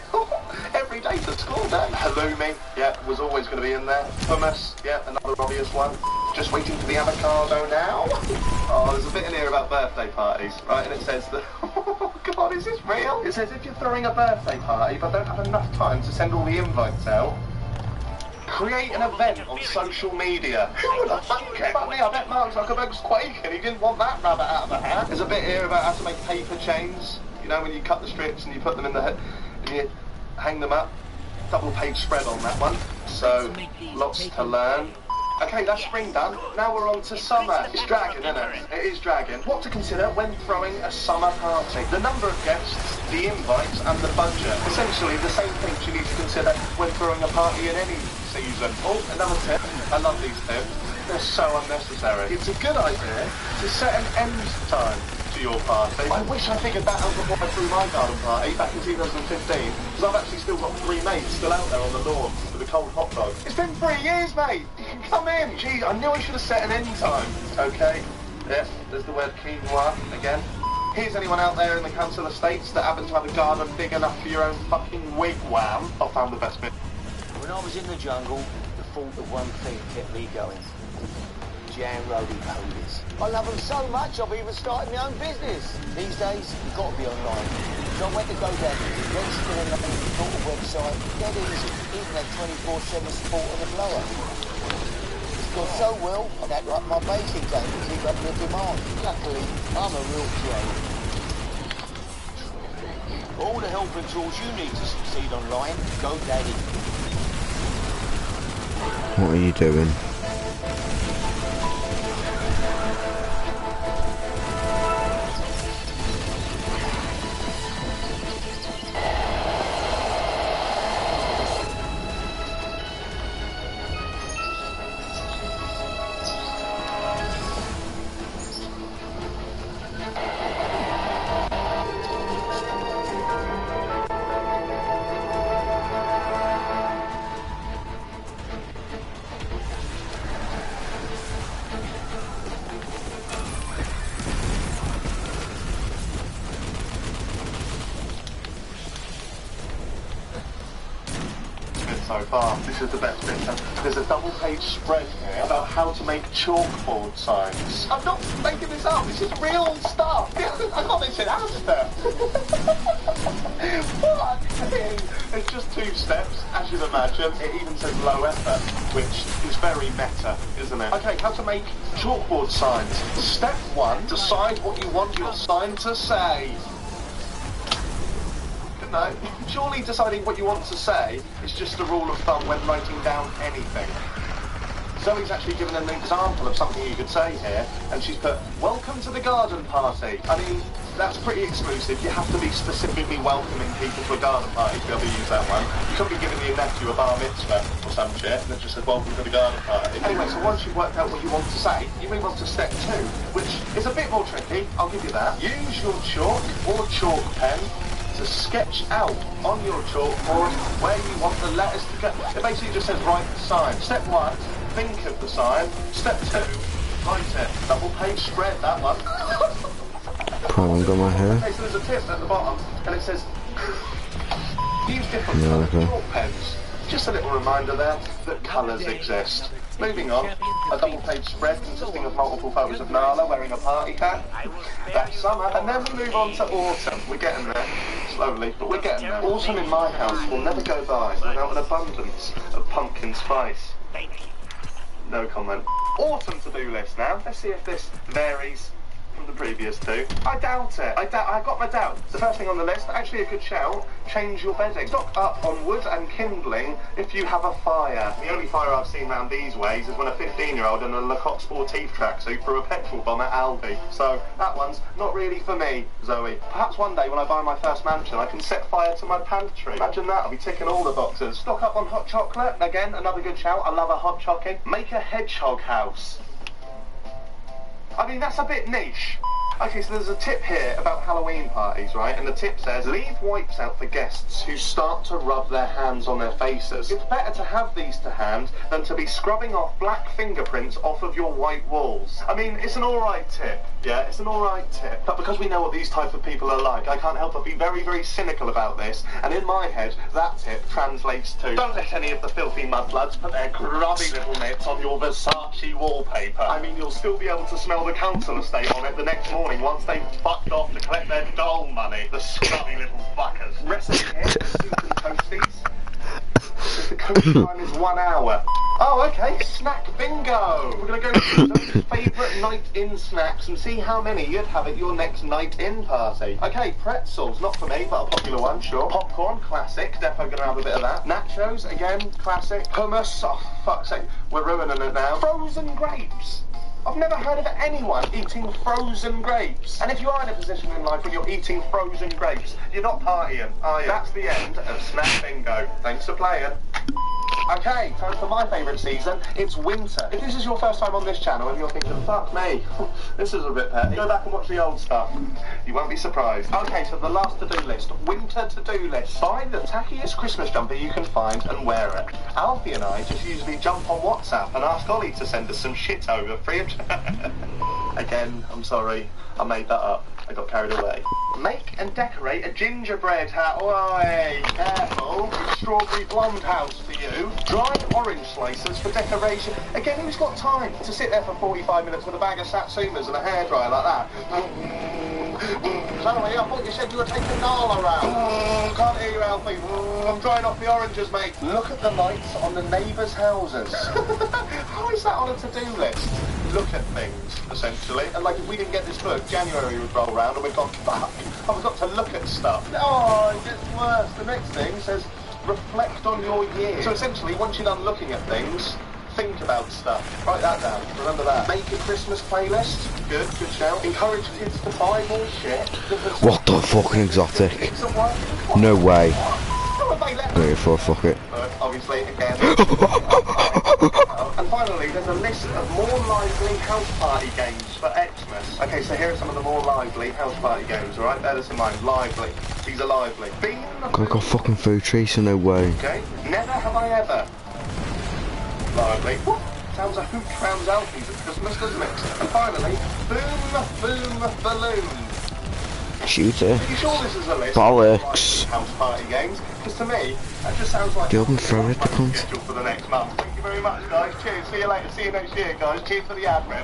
Every day to school day. Halloumi, yeah, was always going to be in there. Hummus, yeah, another obvious one. Just waiting for the avocado now. Oh, there's a bit in here about birthday parties, right? And it says that, oh God, is this real? It says if you're throwing a birthday party but don't have enough time to send all the invites out, create an event on social media. Who would have thunk it? But me, I bet Mark Zuckerberg's quaking. He didn't want that rabbit out of the hat. There's a bit here about how to make paper chains. You know, when you cut the strips and you put them in the head and you hang them up. Double page spread on that one. So, lots to learn. Okay, that's spring done. Now we're on to summer. It's dragging, isn't it? It is dragging. What to consider when throwing a summer party. The number of guests, the invites, and the budget. Essentially, the same things you need to consider when throwing a party in any season. Oh, another tip. I love these tips. They're so unnecessary. It's a good idea to set an end time to your party. I wish I figured that out before I threw my garden party back in 2015, because I've actually still got 3 mates still out there on the lawn with a cold hot dog. It's been 3 years, mate. You can come in. Gee, I knew I should have set an end time. Okay. Yeah, there's the word quinoa again. Here's anyone out there in the council estates that happen to have a garden big enough for your own fucking wigwam. I found the best bit. When I was in the jungle, the thought of one thing kept me going. Jan Roly Polies. I love them so much, I've even started my own business. These days, you've got to be online. Don't wait to go down. Register on the website. Dead easy. Even have 24/7 support on the blower. got so well, I'd had to up my basic game to keep up the demand. Luckily, I'm a real pro. All the help and tools you need to succeed online, GoDaddy. What are you doing? So far, this is the best bit. There's a double-page spread here about how to make chalkboard signs. I'm not making this up. This is real stuff. I can't make shit out of stuff. It's just 2 steps, as you'd imagine. It even says low effort, which is very meta, isn't it? Okay, how to make chalkboard signs. Step 1: decide what you want your sign to say. No, surely deciding what you want to say is just a rule of thumb when writing down anything. Zoe's actually given an example of something you could say here, and she's put, "Welcome to the garden party." I mean, that's pretty exclusive. You have to be specifically welcoming people to a garden party to be able to use that one. You couldn't be giving your nephew a bar mitzvah or some shit, and it just said, "Welcome to the garden party." Anyway, so once you've worked out what you want to say, you move on to step 2, which is a bit more tricky, I'll give you that. Use your chalk or chalk pen to sketch out on your chalkboard where you want the letters to go. It basically just says write the sign. Step 1, think of the sign. Step 2, write it. Double-page spread, that one. Problem got my hair. Okay, so there's a tip at the bottom, and it says use different chalk pens. Just a little reminder there that colours exist. Moving on, a double-page spread consisting of multiple photos of Nala wearing a party hat. That's summer, and then we move on to autumn. We're getting there, slowly, but we're getting there. Autumn in my house will never go by without an abundance of pumpkin spice. No comment. Autumn to-do list now. Let's see if this varies from the previous 2. I doubt it. I got my doubts. The first thing on the list, actually a good shout, change your bedding. Stock up on wood and kindling if you have a fire. The only fire I've seen round these ways is when a 15-year-old in a Lacoste Sportif tracksuit threw a petrol bomb at Aldi. So that one's not really for me, Zoe. Perhaps one day when I buy my first mansion, I can set fire to my pantry. Imagine that, I'll be ticking all the boxes. Stock up on hot chocolate. Again, another good shout. I love a hot chocolate. Make a hedgehog house. I mean, that's a bit niche. Okay, so there's a tip here about Halloween parties, right? And the tip says, leave wipes out for guests who start to rub their hands on their faces. It's better to have these to hand than to be scrubbing off black fingerprints off of your white walls. I mean, it's an alright tip. Yeah, it's an alright tip. But because we know what these type of people are like, I can't help but be very, very cynical about this. And in my head, that tip translates to, don't let any of the filthy mudbloods put their grubby little mitts on your Versace wallpaper. I mean, you'll still be able to smell the council estate on it the next morning once they've fucked off to collect their doll money. The scrubby little fuckers. Recipe here, soup and toasties. The coach time is 1 hour. Oh, okay, snack bingo. We're going to go through those favourite night-in snacks and see how many you'd have at your next night-in party. Okay, pretzels, not for me, but a popular one, sure. Popcorn, classic, defo going to have a bit of that. Nachos, again, classic. Hummus, oh, fuck's sake, we're ruining it now. Frozen grapes. I've never heard of anyone eating frozen grapes. And if you are in a position in life where you're eating frozen grapes, you're not partying, are you? That's the end of Snack Bingo. Thanks for playing. Okay, time for my favourite season. It's winter. If this is your first time on this channel and you're thinking, fuck me, this is a bit petty, go back and watch the old stuff. You won't be surprised. Okay, so the last to-do list. Winter to-do list. Buy the tackiest Christmas jumper you can find and wear it. Alfie and I just usually jump on WhatsApp and ask Ollie to send us some shit over free of charge. Again, I'm sorry, I made that up. I got carried away. Make and decorate a gingerbread hat. Oi, careful. Strawberry blonde house for you. Dried orange slices for decoration. Again, who's got time to sit there for 45 minutes with a bag of satsumas and a hairdryer like that? Sorry, I thought you said you were taking Nala around. Can't hear you, Alfie. I'm drying off the oranges, mate. Look at the lights on the neighbours' houses. How is that on a to-do list? Look at things, essentially. And like, if we didn't get this book, January would roll around and we'd gone, fuck, I've got to look at stuff. Oh, it gets worse. The next thing says, reflect on your year. So essentially, once you're done looking at things, think about stuff. Write that down. Remember that. Make a Christmas playlist. Good shout. Encourage kids to buy more shit. What the fucking exotic? No way. Wait for fuck it. Obviously, again. And finally, there's a list of more lively house party games for Xmas. Okay, so here are some of the more lively house party games, alright? There's some mine. Lively. These are lively. Bean. Got fucking food tracer, no way. Okay. Never have I ever. Lively. Sounds like who crowns Alfies at Christmas, doesn't it? And finally, boom, boom, balloon. Shoot it. Are you sure this is a list? Bollocks. House party games? Because to me, that just sounds like Go up and throw it, the cunt. schedule for the next month. Thank you very much, guys. Cheers. See you later. See you next year, guys. Cheers for the admin.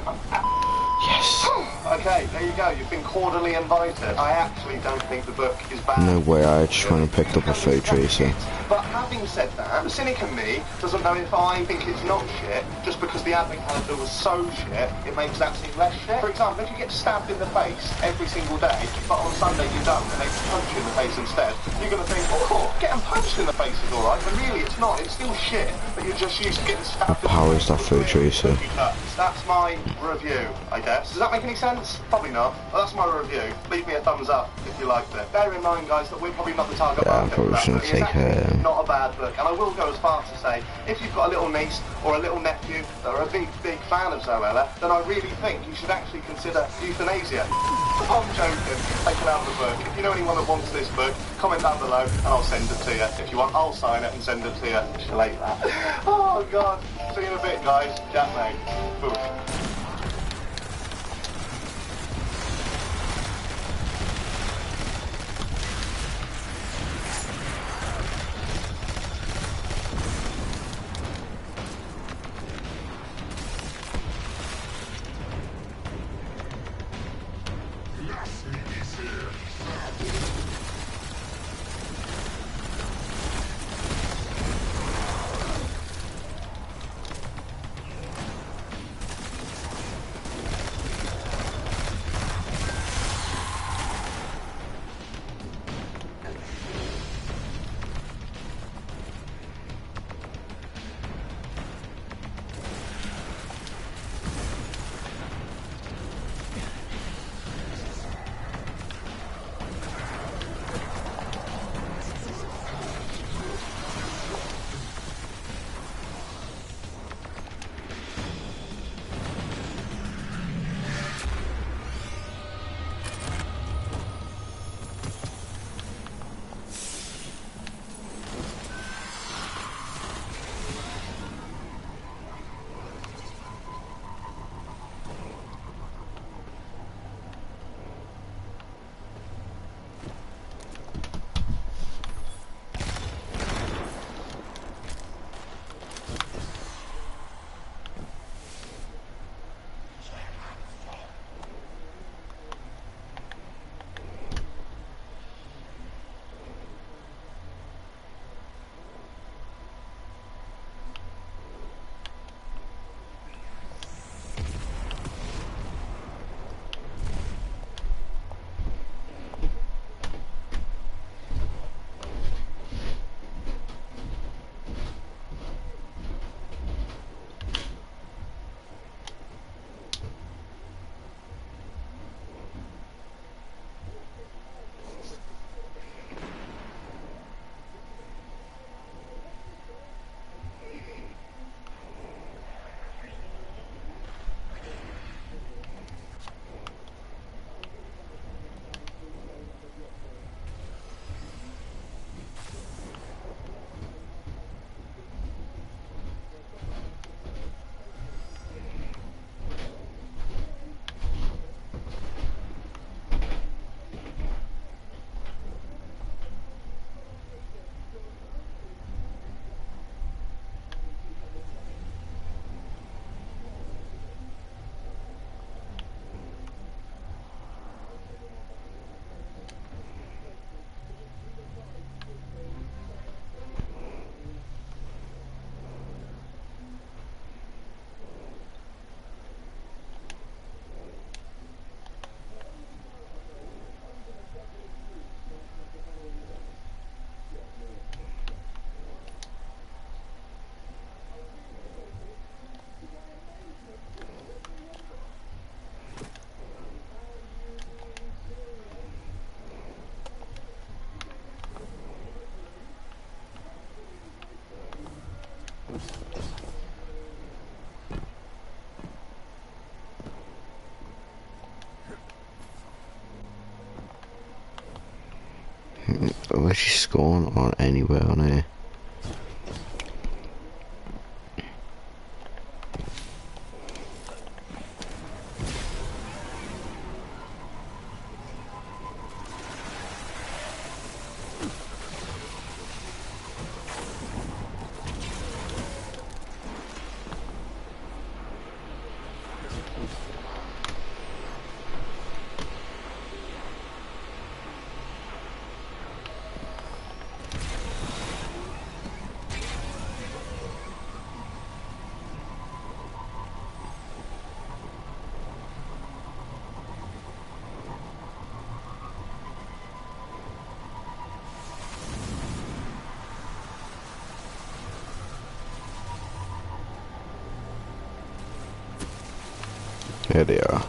Yes. Okay, there you go. You've been cordially invited. I actually don't think the book is bad. No way, I just went and picked up a food tracer. But having said that, the cynic in me doesn't know if I think it's not shit, just because the admin calendar was so shit, it makes that seem less shit. For example, if you get stabbed in the face every single day, but on Sunday you don't, and they punch you in the face instead, you're going to think, oh, getting punched in the face is alright, but really it's not. It's still shit, but you're just used to getting stabbed. What power is that food tracer? That's my review, I guess. Does that make any sense? Probably not. Well, that's my review. Leave me a thumbs up if you liked it. Bear in mind, guys, that we're probably not the target Yeah, I'm market. probably gonna take her. Not a bad book, and I will go as far as to say, if you've got a little niece or a little nephew that are a big fan of Zoella, then I really think you should actually consider euthanasia. I'm joking. Taking out the book. If you know anyone that wants this book, comment down below and I'll send it to you. If you want, I'll sign it and send it to you. See you later. Oh God. See you in a bit, guys. Chat, mate. Boof. Where's she scoring on anywhere on here? There they are.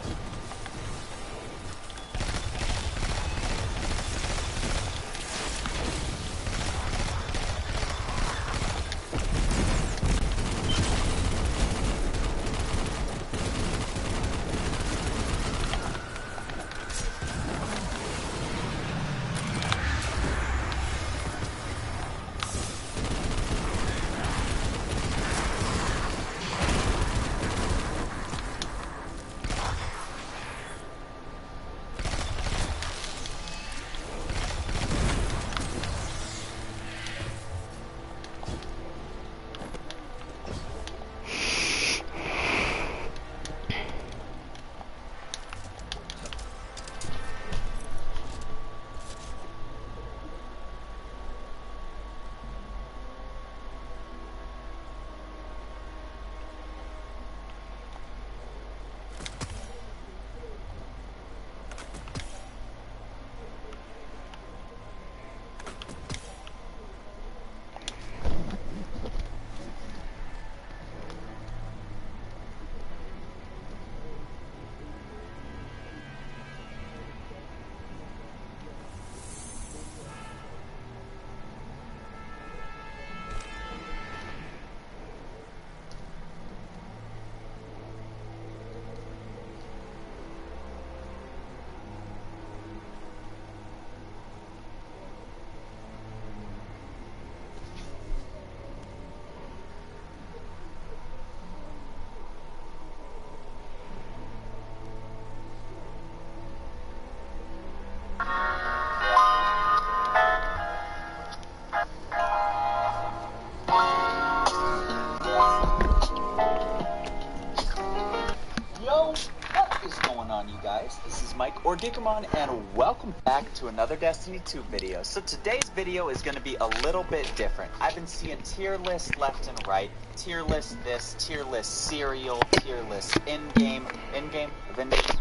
This is Mike or Geekermon, and welcome back to another Destiny 2 video. So today's video is going to be a little bit different. I've been seeing tier lists left and right. Tier list this, tier list serial, tier list in-game,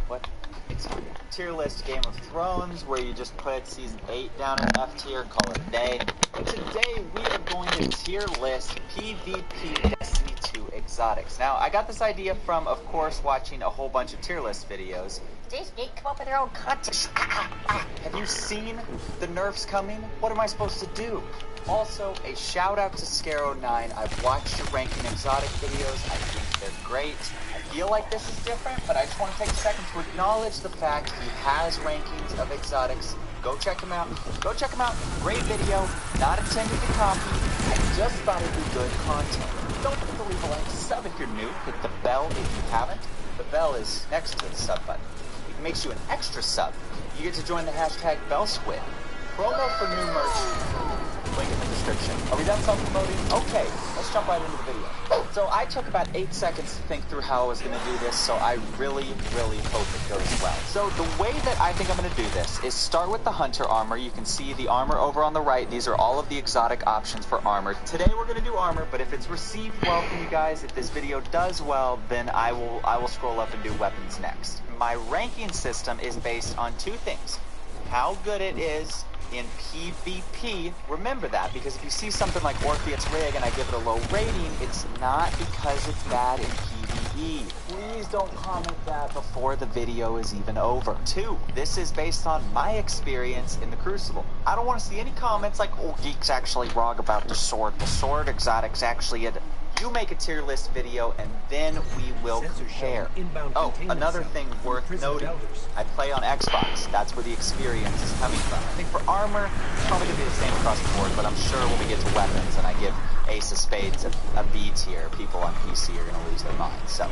what? Tier list Game of Thrones, where you just put Season 8 down in F tier, call it a day. And today we are going to tier list PvP Destiny 2 exotics. Now, I got this idea from, of course, watching a whole bunch of tier list videos. Disney come up with their own content. Have you seen the nerfs coming? What am I supposed to do? Also, a shout out to Scarrow9. I've watched your ranking exotic videos. I think they're great. I feel like this is different, but I just want to take a second to acknowledge the fact he has rankings of exotics. Go check him out. Go check him out. Great video. Not intended to copy. I just thought it'd be good content. Don't forget to leave a like, sub if you're new. Hit the bell if you haven't. The bell is next to the sub button. It makes you an extra sub. You get to join the hashtag BellSquid. Promo for new merch. Link in the description. Are we done self-promoting? Okay, let's jump right into the video. So I took about 8 seconds to think through how I was going to do this, so I really hope it goes well. So the way that I think I'm going to do this is start with the Hunter armor. You can see the armor over on the right. These are all of the exotic options for armor. Today we're going to do armor, but if it's received well from you guys, if this video does well, then I will scroll up and do weapons next. My ranking system is based on two things. How good it is in PvP, remember that, because if you see something like Orpheus Rig and I give it a low rating, it's not because it's bad in PvE. Please don't comment that before the video is even over. 2, this is based on my experience in the Crucible. I don't want to see any comments like, oh, Geek's actually wrong about the sword. The sword exotic's actually a... You make a tier list video, and then we will compare. Oh, another thing worth noting. I play on Xbox. That's where the experience is coming from. I think for armor, it's probably going to be the same across the board, but I'm sure when we get to weapons and I give Ace of Spades a B tier, people on PC are going to lose their minds. So,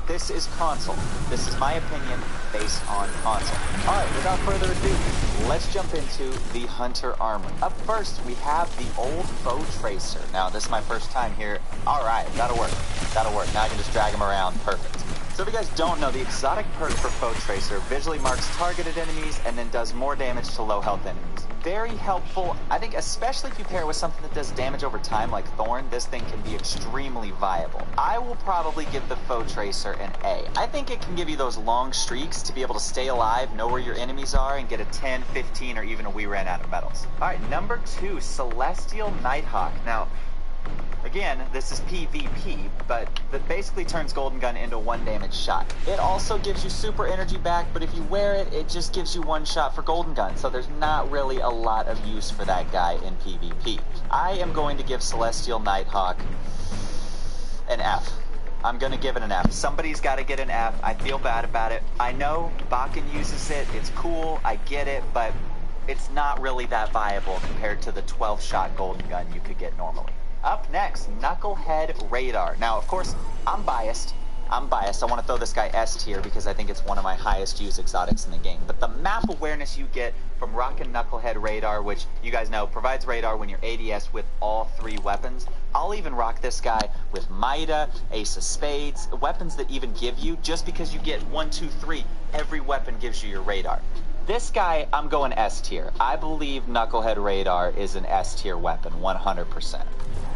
this is console. This is my opinion based on console. Alright, without further ado, let's jump into the Hunter armor. Up first, we have the old Foe Tracer. Now, this is my first time here. Alright, that'll work. That'll work. Now I can just drag him around. Perfect. So if you guys don't know, the exotic perk for Foe Tracer visually marks targeted enemies and then does more damage to low health enemies. Very helpful, I think, especially if you pair it with something that does damage over time like Thorn. This thing can be extremely viable. I will probably give the Foe Tracer an A. I think it can give you those long streaks to be able to stay alive, know where your enemies are, and get a 10, 15, or even a we ran out of medals. Alright, number 2, Celestial Nighthawk. Now, again, this is PvP, but that basically turns Golden Gun into a 1 damage shot. It also gives you super energy back, but if you wear it, it just gives you 1 shot for Golden Gun, so there's not really a lot of use for that guy in PvP. I am going to give Celestial Nighthawk an F. I'm gonna give it an F. Somebody's gotta get an F. I feel bad about it. I know Bakken uses it, it's cool, I get it, but it's not really that viable compared to the 12-shot Golden Gun you could get normally. Up next, Knucklehead Radar. Now, of course, I'm biased. I want to throw this guy S tier because I think it's one of my highest used exotics in the game. But the map awareness you get from rocking Knucklehead Radar, which you guys know provides radar when you're ADS with all 3 weapons. I'll even rock this guy with Mida, Ace of Spades, weapons that even give you, just because you get 1, 2, 3, every weapon gives you your radar. This guy, I'm going S tier. I believe Knucklehead Radar is an S tier weapon, 100%.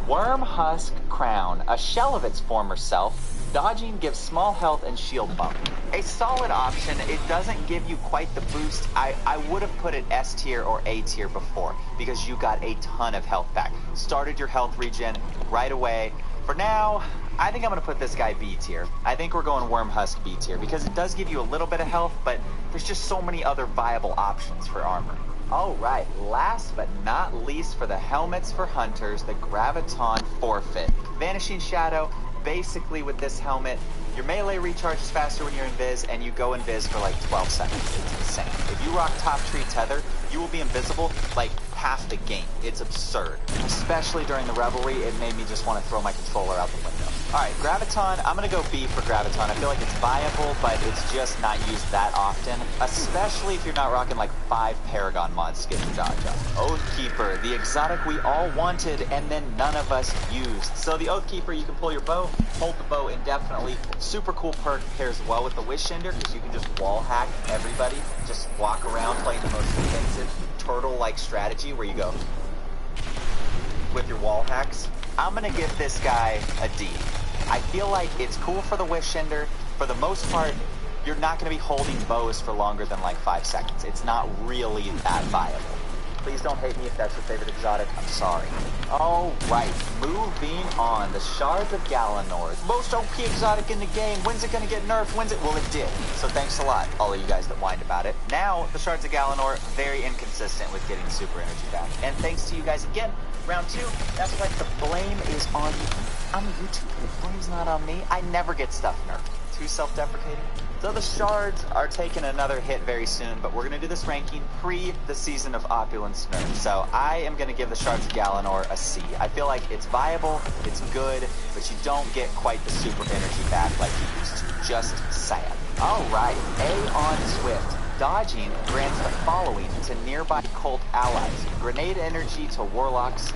Wormhusk Crown, a shell of its former self. Dodging gives small health and shield bump. A solid option. It doesn't give you quite the boost. I would have put it S tier or A tier before because you got a ton of health back. Started your health regen right away. For now, I think I'm going to put this guy B tier. I think we're going Wormhusk B tier because it does give you a little bit of health, but there's just so many other viable options for armor. Alright, last but not least for the helmets for hunters, the Graviton Forfeit. Vanishing Shadow, basically with this helmet, your melee recharges faster when you're invis, and you go invis for like 12 seconds. It's insane. If you rock Top Tree Tether, you will be invisible like half the game. It's absurd. Especially during the Revelry, it made me just want to throw my controller out the window. Alright, Graviton, I'm going to go B for Graviton. I feel like it's viable, but it's just not used that often. Especially if you're not rocking like 5 Paragon mods to get your dodge up. Oathkeeper, the exotic we all wanted and then none of us used. So the Oathkeeper, you can pull your bow, hold the bow indefinitely. Super cool perk, pairs well with the Wishender because you can just wall hack everybody. Just walk around playing the most defensive turtle-like strategy where you go with your wall hacks. I'm gonna give this guy a D. I feel like it's cool for the Wishender. For the most part, you're not gonna be holding bows for longer than like 5 seconds. It's not really that viable. Please don't hate me if that's your favorite exotic. I'm sorry. Alright, moving on. The Shards of Galanor. Most OP exotic in the game. When's it gonna get nerfed? When's it? Well, it did. So thanks a lot, all of you guys that whined about it. Now, the Shards of Galanor, very inconsistent with getting super energy back. And thanks to you guys again. Round 2, that's right, the blame is on you. I'm a YouTuber. The blame's not on me. I never get stuff nerfed. Too self-deprecating. So the Shards are taking another hit very soon, but we're going to do this ranking pre the Season of Opulence nerf. So I am going to give the Shards of Galanor a C. I feel like it's viable, it's good, but you don't get quite the super energy back like you used to. Just sad. Alright, A on Swift. Dodging grants the following to nearby cult allies. Grenade energy to warlocks.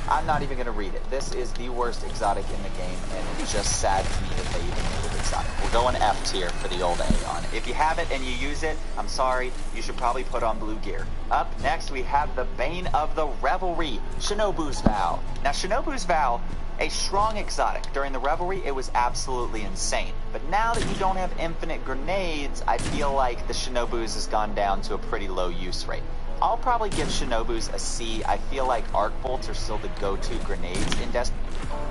I'm not even going to read it. This is the worst exotic in the game, and it's just sad to me that they even made it exotic. We're going F tier for the old Aeon. If you have it and you use it, I'm sorry, you should probably put on blue gear. Up next, we have the Bane of the Revelry, Shinobu's Vow. Now, Shinobu's Vow, a strong exotic. During the Revelry, it was absolutely insane. But now that you don't have infinite grenades, I feel like the Shinobu's has gone down to a pretty low use rate. I'll probably give Shinobu's a C. I feel like arc bolts are still the go-to grenades in Destiny.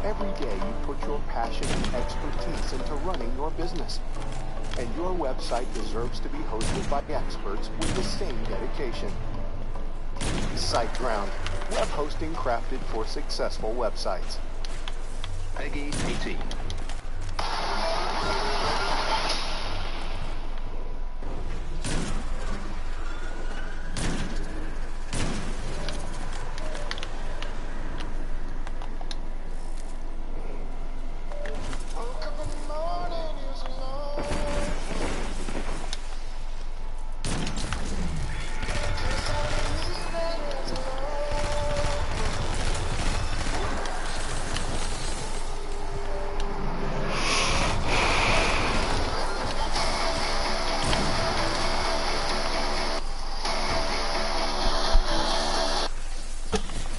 Every day you put your passion and expertise into running your business. And your website deserves to be hosted by experts with the same dedication. SiteGround, web hosting crafted for successful websites. Peggy 18.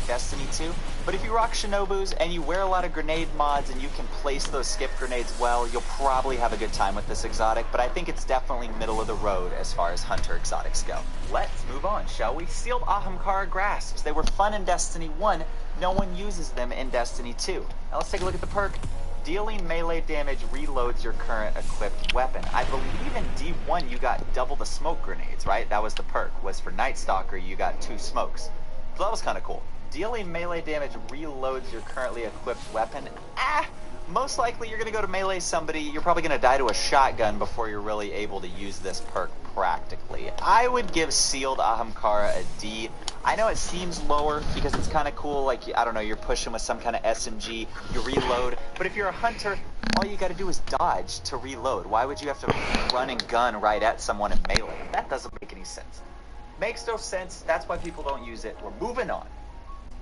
Destiny 2, but if you rock Shinobus and you wear a lot of grenade mods and you can place those skip grenades well, you'll probably have a good time with this exotic, but I think it's definitely middle of the road as far as hunter exotics go. Let's move on, shall we? Sealed Ahamkara Grasps. They were fun in Destiny 1, no one uses them in Destiny 2. Now let's take a look at the perk. Dealing melee damage reloads your current equipped weapon. I believe in D1 you got double the smoke grenades, right? That was the perk, was for Night Stalker you got 2 smokes. So that was kind of cool. Dealing melee damage reloads your currently equipped weapon. Most likely you're going to go to melee somebody. You're probably going to die to a shotgun before you're really able to use this perk practically. I would give Sealed Ahamkara a D. I know it seems lower because it's kind of cool, like, I don't know, you're pushing with some kind of SMG, you reload, but if you're a hunter, all you gotta do is dodge to reload. Why would you have to run and gun right at someone in melee? That doesn't make any sense. Makes no sense, that's why people don't use it. We're moving on.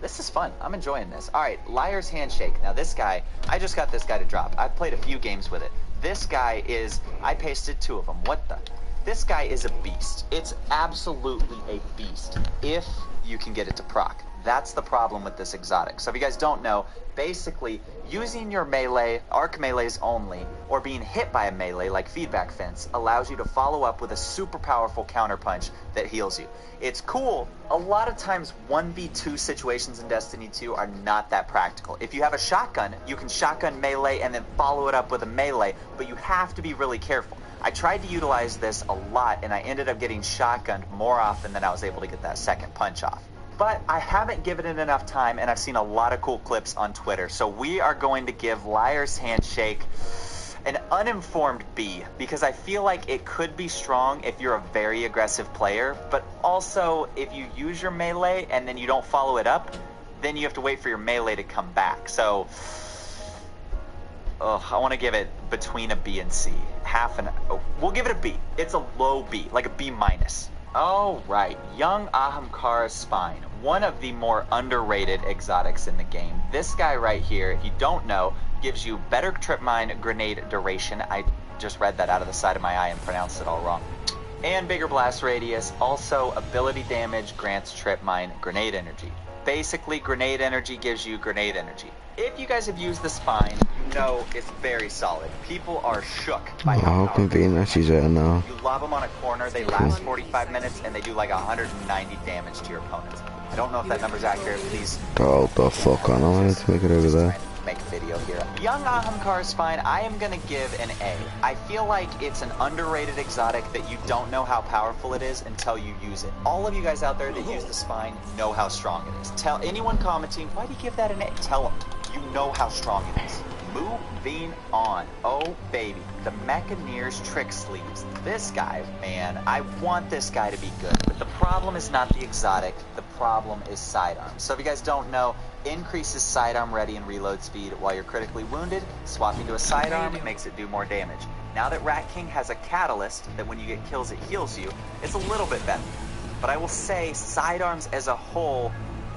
This is fun. I'm enjoying this. All right, Liar's Handshake. Now this guy, I just got this guy to drop. I've played a few games with it. This guy is, I pasted 2 of them. What the? This guy is a beast. It's absolutely a beast if you can get it to proc. That's the problem with this exotic. So if you guys don't know, basically using your melee, arc melees only, or being hit by a melee like Feedback Fence allows you to follow up with a super powerful counterpunch that heals you. It's cool. A lot of times 1v2 situations in Destiny 2 are not that practical. If you have a shotgun, you can shotgun melee and then follow it up with a melee, but you have to be really careful. I tried to utilize this a lot and I ended up getting shotgunned more often than I was able to get that second punch off. But I haven't given it enough time and I've seen a lot of cool clips on Twitter. So we are going to give Liar's Handshake an uninformed B because I feel like it could be strong if you're a very aggressive player, but also if you use your melee and then you don't follow it up, then you have to wait for your melee to come back. So I want to give it between a B and C. We'll give it a B. It's a low B, like a B minus. All right, Young Ahamkara Spine, one of the more underrated exotics in the game. This guy right here, if you don't know, gives you better trip mine grenade duration. I just read that out of the side of my eye and pronounced it all wrong. And bigger blast radius. Also, ability damage grants trip mine grenade energy. Basically, grenade energy gives you grenade energy. If you guys have used the Spine, you know it's very solid. People are shook by how convenient she's at now. You lob them on a corner, they last 45 minutes, and they do like 190 damage to your opponents. I don't know if that number's accurate, please. Oh, the fuck on, I wanted to make it over there. Make a video here. Young Ahamkara Spine, I am going to give an A. I feel like it's an underrated exotic that you don't know how powerful it is until you use it. All of you guys out there that use the Spine know how strong it is. Tell anyone commenting, why do you give that an A? Tell them, you know how strong it is. Moving on. Oh, baby. The Mechaneer's Trick Sleeves. This guy, man, I want this guy to be good. But the problem is not the exotic. The problem is sidearms. So if you guys don't know, increases sidearm ready and reload speed while you're critically wounded. Swapping to a sidearm makes it do more damage. Now that Rat King has a catalyst that when you get kills it heals you, it's a little bit better. But I will say sidearms as a whole,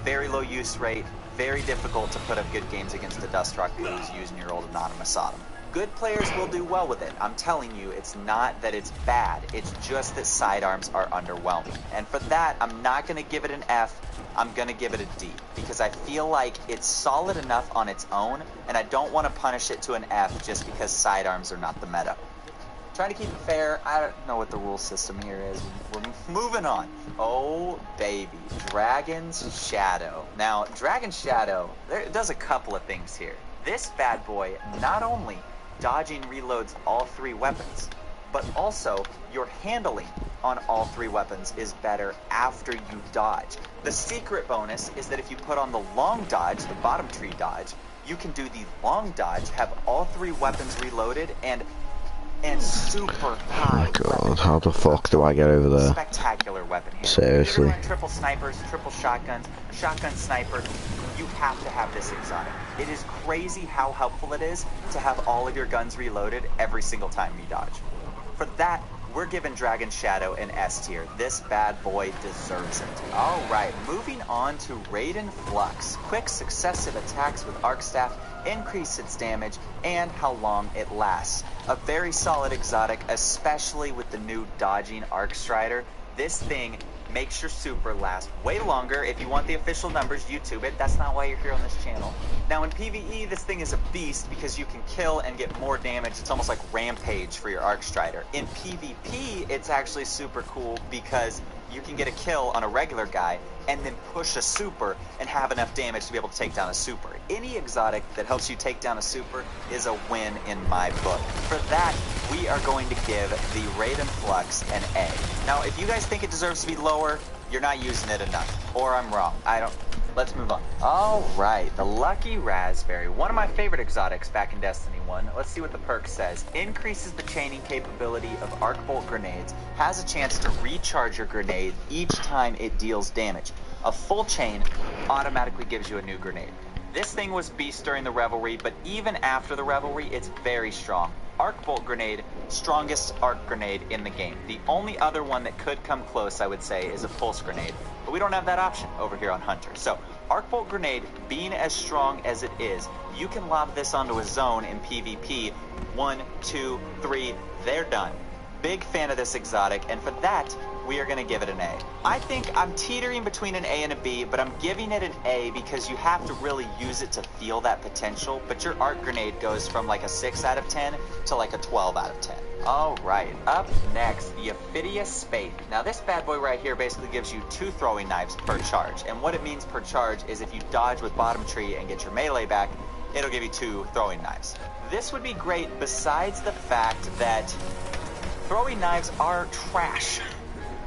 very low use rate, very difficult to put up good games against the Dustrock Blues using your old Anonymous Autumn. Good players will do well with it. I'm telling you, it's not that it's bad. It's just that sidearms are underwhelming. And for that, I'm not going to give it an F. I'm going to give it a D. Because I feel like it's solid enough on its own, and I don't want to punish it to an F just because sidearms are not the meta. Trying to keep it fair. I don't know what the rule system here is. We're moving on. Oh, baby. Dragon's Shadow. Now, Dragon's Shadow, it does a couple of things here. This bad boy not only dodging reloads all 3 weapons, but also your handling on all 3 weapons is better after you dodge. The secret bonus is that if you put on the long dodge, the bottom tree dodge, you can do the long dodge, have all 3 weapons reloaded, and super high. God, how the fuck do I get over there? Spectacular weapon here. Seriously. You're gonna run triple snipers, triple shotguns, shotgun sniper. You have to have this exotic. It is crazy how helpful it is to have all of your guns reloaded every single time you dodge. For that, we're giving Dragon Shadow an S tier. This bad boy deserves it. Alright, moving on to Raiden Flux. Quick successive attacks with Arc Staff increase its damage and how long it lasts. A very solid exotic, especially with the new dodging Arc Strider. This thing makes your super last way longer. If you want the official numbers, YouTube it. That's not why you're here on this channel. Now in PvE, this thing is a beast because you can kill and get more damage. It's almost like Rampage for your Arc Strider. In PvP, it's actually super cool because you can get a kill on a regular guy and then push a super and have enough damage to be able to take down a super. Any exotic that helps you take down a super is a win in my book. For that, we are going to give the Raiden Flux an A. Now, if you guys think it deserves to be lower, you're not using it enough. Or I'm wrong. Let's move on. Alright, the Lucky Raspberry. One of my favorite exotics back in Destiny 1. Let's see what the perk says. Increases the chaining capability of Arc Bolt grenades. Has a chance to recharge your grenade each time it deals damage. A full chain automatically gives you a new grenade. This thing was beast during the Revelry, but even after the Revelry, it's very strong. Arc Bolt grenade, strongest arc grenade in the game. The only other one that could come close, I would say, is a pulse grenade. But we don't have that option over here on Hunter. So, Arc Bolt grenade being as strong as it is, you can lob this onto a zone in PvP. 1, 2, 3, they're done. Big fan of this exotic, and for that, we are going to give it an A. I think I'm teetering between an A and a B, but I'm giving it an A because you have to really use it to feel that potential, but your arc grenade goes from like a 6 out of 10 to like a 12 out of 10. Alright, up next, the Ophidia Spade. Now this bad boy right here basically gives you 2 throwing knives per charge, and what it means per charge is if you dodge with bottom tree and get your melee back, it'll give you 2 throwing knives. This would be great besides the fact that throwing knives are trash.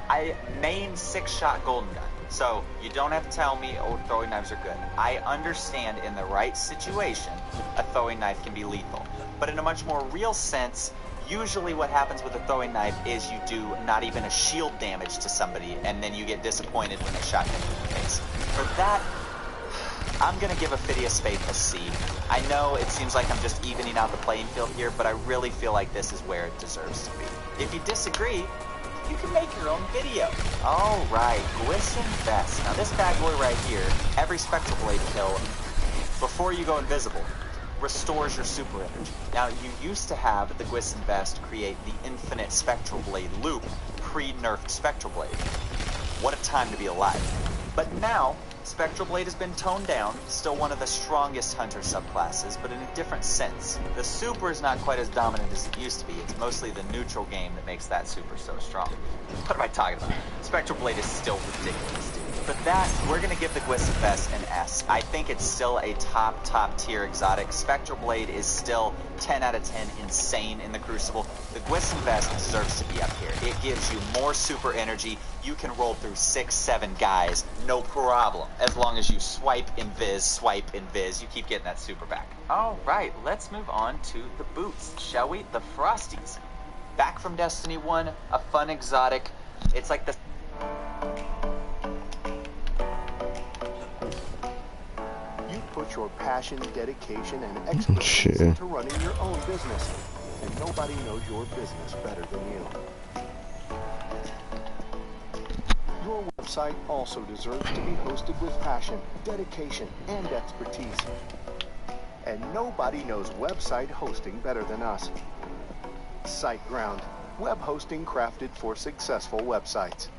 I main 6-shot golden gun, so you don't have to tell me, oh, throwing knives are good. I understand in the right situation, a throwing knife can be lethal. But in a much more real sense, usually what happens with a throwing knife is you do not even a shield damage to somebody, and then you get disappointed when they shot you in the face. For that, I'm going to give Ophidia Spade a C. I know it seems like I'm just evening out the playing field here, but I really feel like this is where it deserves to be. If you disagree, you can make your own video. Alright, Gwysn Vest. Now this bad boy right here, every Spectral Blade kill, before you go invisible, restores your super energy. Now you used to have the Gwysn Vest create the infinite Spectral Blade loop, pre-nerfed Spectral Blade. What a time to be alive. But now, Spectral Blade has been toned down, still one of the strongest Hunter subclasses, but in a different sense. The super is not quite as dominant as it used to be. It's mostly the neutral game that makes that super so strong. What am I talking about? Spectral Blade is still ridiculous, dude. But that, we're going to give the Gwysn Vest an S. I think it's still a top tier exotic. Spectral Blade is still 10 out of 10 insane in the Crucible. The Gwysn Vest deserves to be up here. It gives you more super energy. You can roll through 6, 7 guys, no problem. As long as you swipe, invis, you keep getting that super back. Alright, let's move on to the boots, shall we? The Frosties. Back from Destiny 1, a fun exotic. It's like the... You put your passion, dedication, and expertise into running your own business, and nobody knows your business better than you. Your website also deserves to be hosted with passion, dedication, and expertise. And nobody knows website hosting better than us. SiteGround, web hosting crafted for successful websites.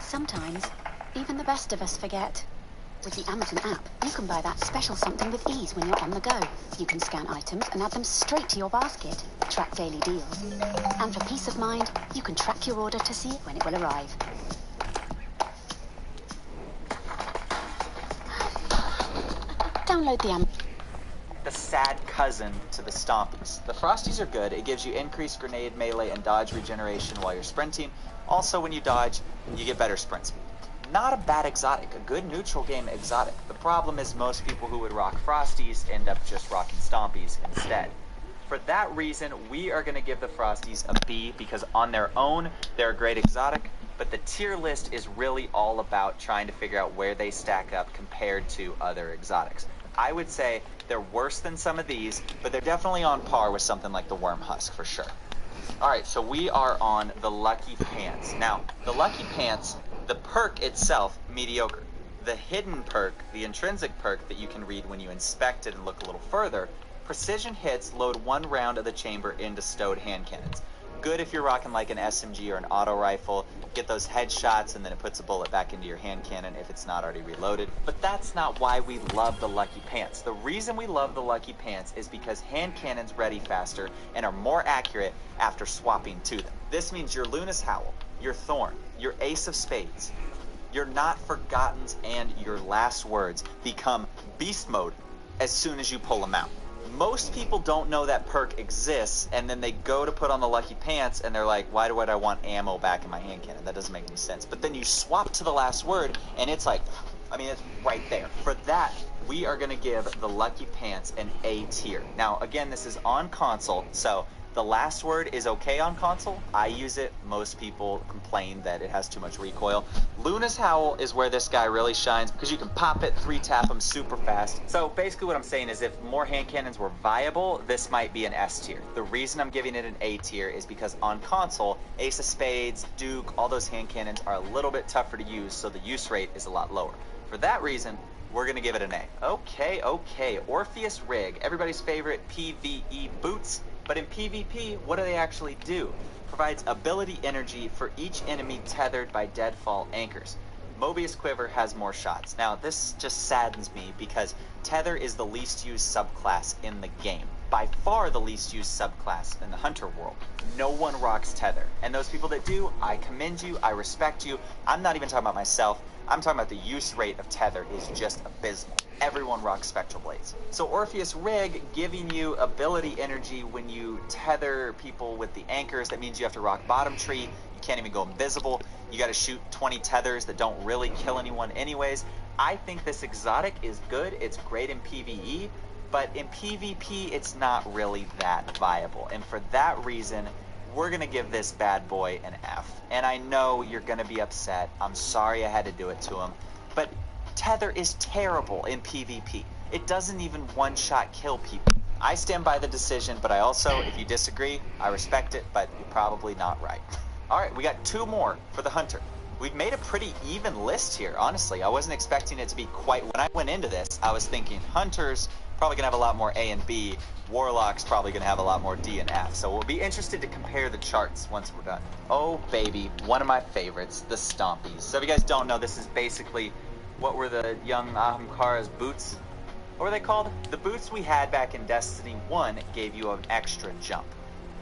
Sometimes, even the best of us forget. With the Amazon app, you can buy that special something with ease when you're on the go. You can scan items and add them straight to your basket, track daily deals. And for peace of mind, you can track your order to see it when it will arrive. Download the Amazon. the sad cousin to the Stompies. The Frosties are good. It gives you increased grenade, melee, and dodge regeneration while you're sprinting. Also, when you dodge, you get better sprint speed. Not a bad exotic, a good neutral game exotic. The problem is most people who would rock Frosties end up just rocking Stompies instead. For that reason, we are going to give the Frosties a B because on their own, they're a great exotic, but the tier list is really all about trying to figure out where they stack up compared to other exotics. I would say they're worse than some of these, but they're definitely on par with something like the Worm Husk for sure. Alright, so we are on the Lucky Pants. Now, the Lucky Pants, the perk itself, mediocre. The hidden perk, the intrinsic perk that you can read when you inspect it and look a little further, precision hits load 1 round of the chamber into stowed hand cannons. Good if you're rocking like an SMG or an auto rifle, get those headshots and then it puts a bullet back into your hand cannon if it's not already reloaded. But that's not why we love the Lucky Pants. The reason we love the Lucky Pants is because hand cannons ready faster and are more accurate after swapping to them. This means your Luna's Howl, your Thorn, your Ace of Spades, your Not Forgottens, and your Last Words become beast mode as soon as you pull them out. Most people don't know that perk exists, and then they go to put on the Lucky Pants, and they're like, why would I want ammo back in my hand cannon? That doesn't make any sense. But then you swap to the Last Word, and it's like, I mean, it's right there. For that, we are going to give the Lucky Pants an A tier. Now, again, this is on console, so the Last Word is okay on console. I use it. Most people complain that it has too much recoil. Luna's Howl is where this guy really shines because you can pop it, 3-tap him super fast. So basically what I'm saying is if more hand cannons were viable, this might be an S tier. The reason I'm giving it an A tier is because on console, Ace of Spades, Duke, all those hand cannons are a little bit tougher to use, so the use rate is a lot lower. For that reason, we're going to give it an A. Okay. Orpheus Rig, everybody's favorite PvE boots. But in PvP, what do they actually do? Provides ability energy for each enemy tethered by deadfall anchors. Mobius Quiver has more shots. Now, this just saddens me because Tether is the least used subclass in the game. By far the least used subclass in the Hunter world. No one rocks Tether. And those people that do, I commend you, I respect you. I'm not even talking about myself. I'm talking about the use rate of Tether is just abysmal. Everyone rocks Spectral Blades. So Orpheus Rig giving you ability energy when you tether people with the anchors. That means you have to rock Bottom Tree. You can't even go invisible. You got to shoot 20 tethers that don't really kill anyone anyways. I think this exotic is good. It's great in PvE, but in PvP, it's not really that viable. And for that reason, we're going to give this bad boy an F. And I know you're going to be upset. I'm sorry I had to do it to him. But Tether is terrible in PvP. It doesn't even one-shot kill people. I stand by the decision, but I also, if you disagree, I respect it, but you're probably not right. Alright, we got 2 more for the Hunter. We've made a pretty even list here, honestly. I wasn't expecting it to be quite... When I went into this, I was thinking Hunters probably going to have a lot more A and B. Warlock's probably going to have a lot more D and F. So we'll be interested to compare the charts once we're done. Oh, baby. One of my favorites, the Stompies. So if you guys don't know, this is basically... What were the young Ahamkara's boots? What were they called? The boots we had back in Destiny 1 gave you an extra jump.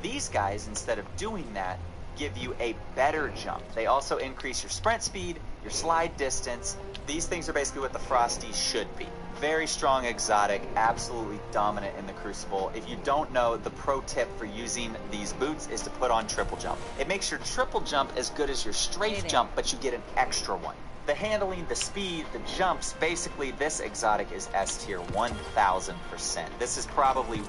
These guys, instead of doing that, give you a better jump. They also increase your sprint speed, your slide distance. These things are basically what the Frosties should be. Very strong exotic, absolutely dominant in the Crucible. If you don't know, the pro tip for using these boots is to put on triple jump. It makes your triple jump as good as your strafe jump, but you get an extra one. The handling, the speed, the jumps, basically this exotic is S tier 1000%. This is probably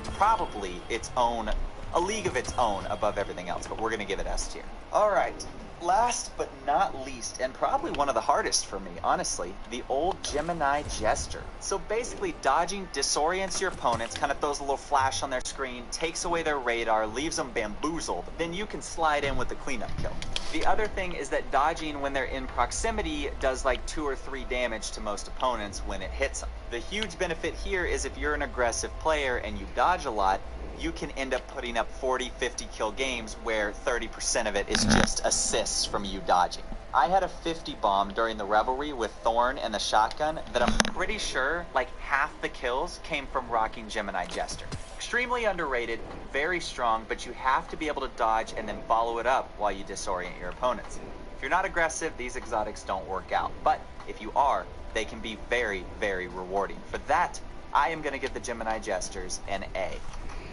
its own, a league of its own above everything else, but we're going to give it S tier. Alright, last but not least, and probably one of the hardest for me, honestly, the old Gemini Jester. So basically dodging disorients your opponents, kind of throws a little flash on their screen, takes away their radar, leaves them bamboozled, then you can slide in with the cleanup kill. The other thing is that dodging when they're in proximity does like 2 or 3 damage to most opponents when it hits them. The huge benefit here is if you're an aggressive player and you dodge a lot, you can end up putting up 40, 50 kill games where 30% of it is just assists from you dodging. I had a 50 bomb during the Revelry with Thorn and the shotgun that I'm pretty sure like half the kills came from rocking Gemini Jester. Extremely underrated, very strong, but you have to be able to dodge and then follow it up while you disorient your opponents. If you're not aggressive, these exotics don't work out, but if you are, they can be very, very rewarding. For that, I am going to give the Gemini Jesters an A.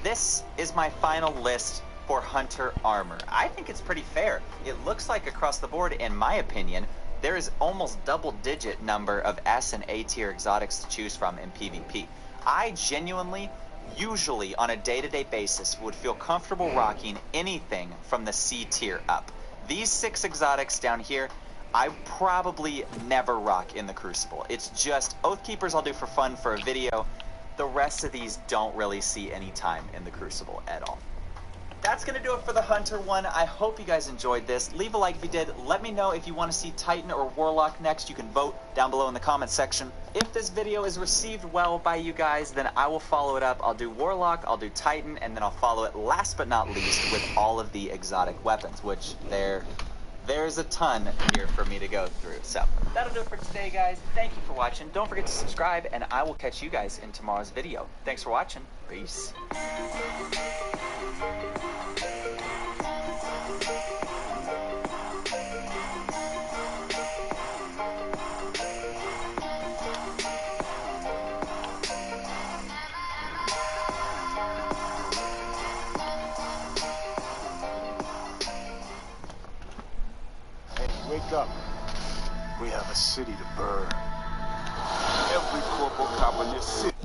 This is my final list for Hunter armor. I think it's pretty fair. It looks like across the board, in my opinion, there is almost double-digit number of S and A tier exotics to choose from in PvP. I genuinely, usually on a day-to-day basis, would feel comfortable rocking anything from the C tier up. These 6 exotics down here, I probably never rock in the Crucible. It's just Oathkeepers I'll do for fun for a video. The rest of these don't really see any time in the Crucible at all. That's going to do it for the Hunter one. I hope you guys enjoyed this. Leave a like if you did. Let me know if you want to see Titan or Warlock next. You can vote down below in the comment section. If this video is received well by you guys, then I will follow it up. I'll do Warlock, I'll do Titan, and then I'll follow it last but not least with all of the exotic weapons, which there's a ton here for me to go through. So that'll do it for today, guys. Thank you for watching. Don't forget to subscribe, and I will catch you guys in tomorrow's video. Thanks for watching. Peace. Wake up. We have a city to burn. Every corporal cop in this city.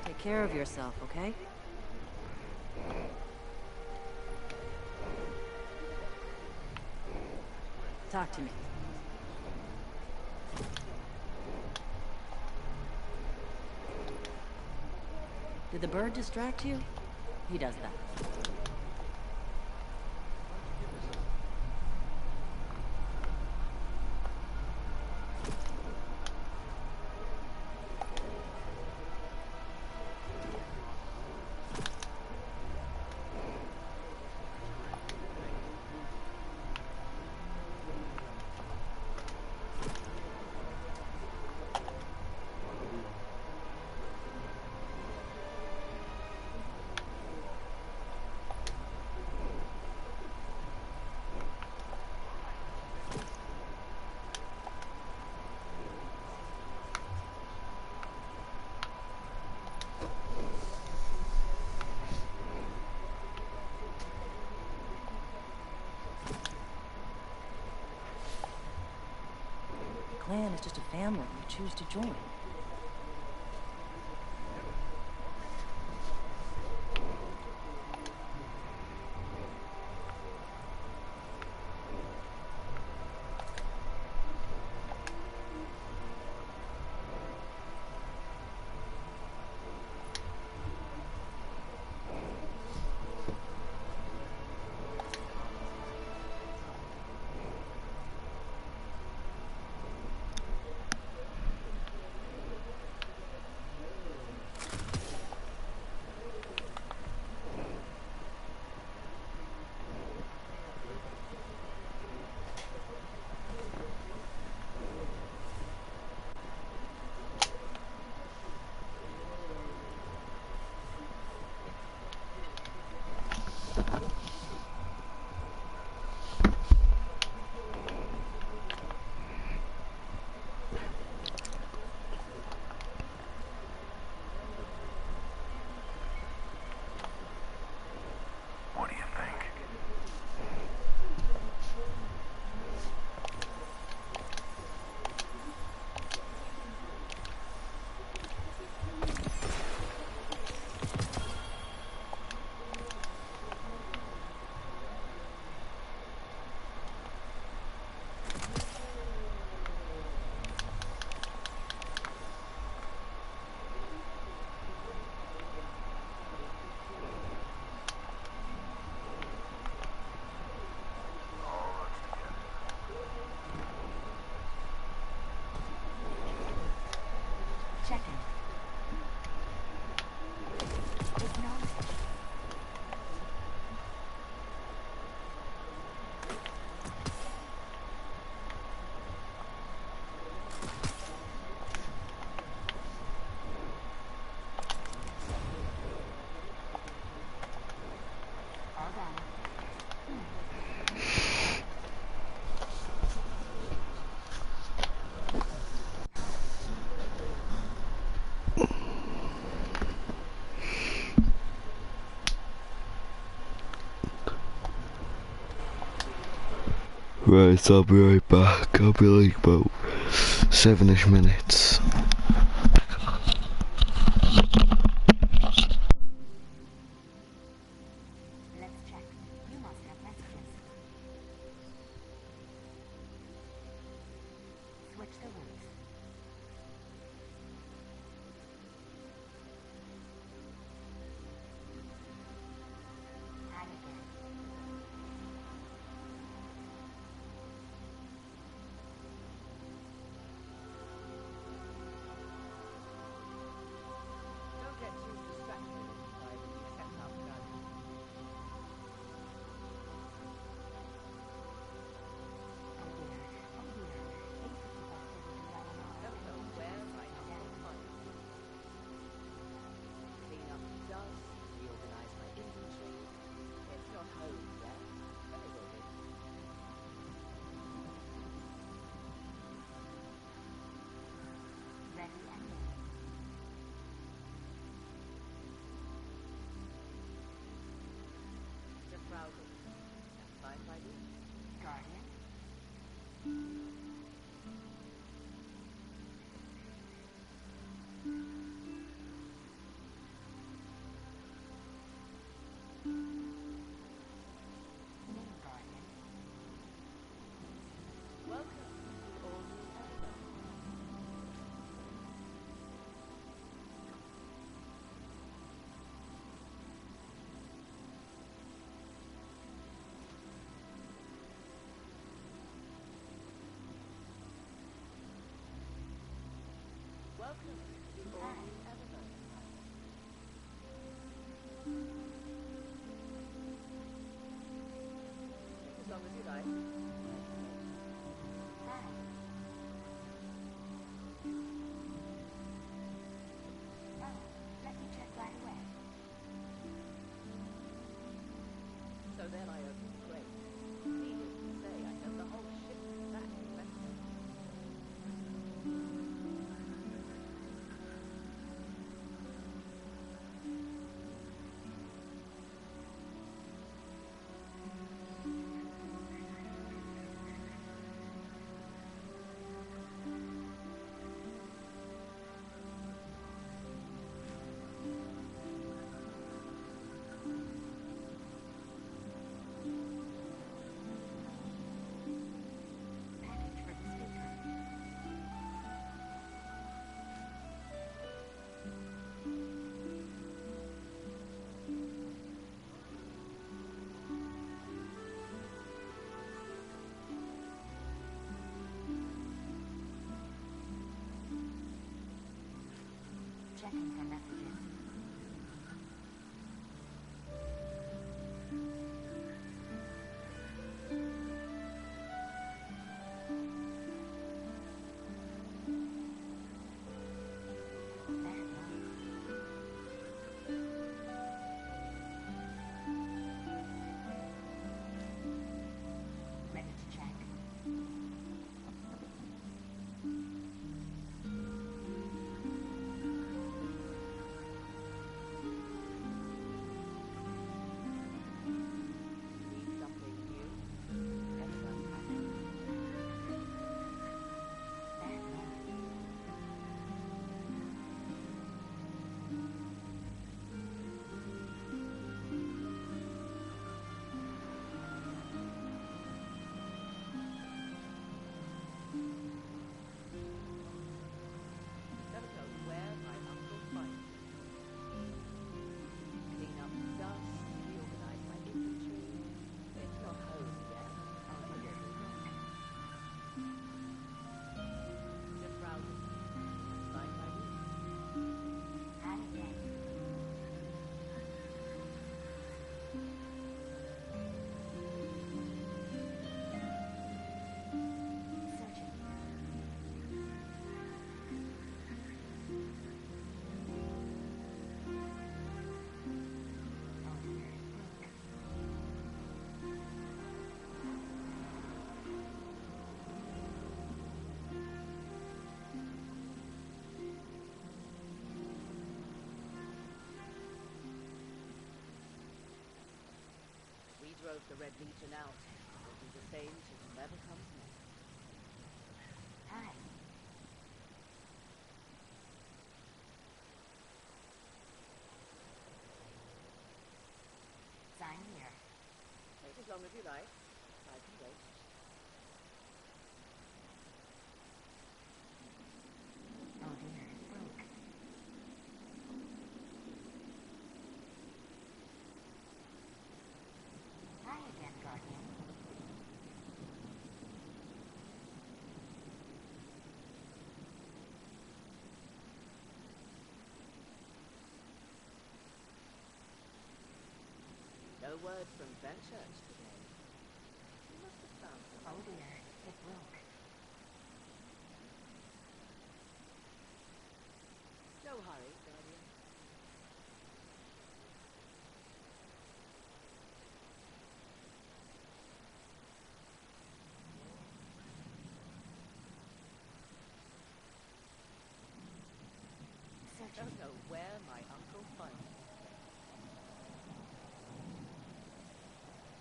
Take care of yourself, okay? Talk to me. Did the bird distract you? He does that. Clan is just a family you choose to join. Right, I'll be right back. I'll be like about 7-ish minutes. As long as you like. Let me check right away. So then I opened the crate. Needless to say, I felt the whole ship back in Mexico. Checking for messages. Ready to check. Drove the Red Legion out. do the same to whomever comes next. Hi. Sign here. Take as long as you like. I can wait. Oh dear, it broke. Hi again, Guardian. No word from Fenchurch today. You must have found something. Oh dear, it broke. No hurry, Guardian. Don't know where my uncle finds it.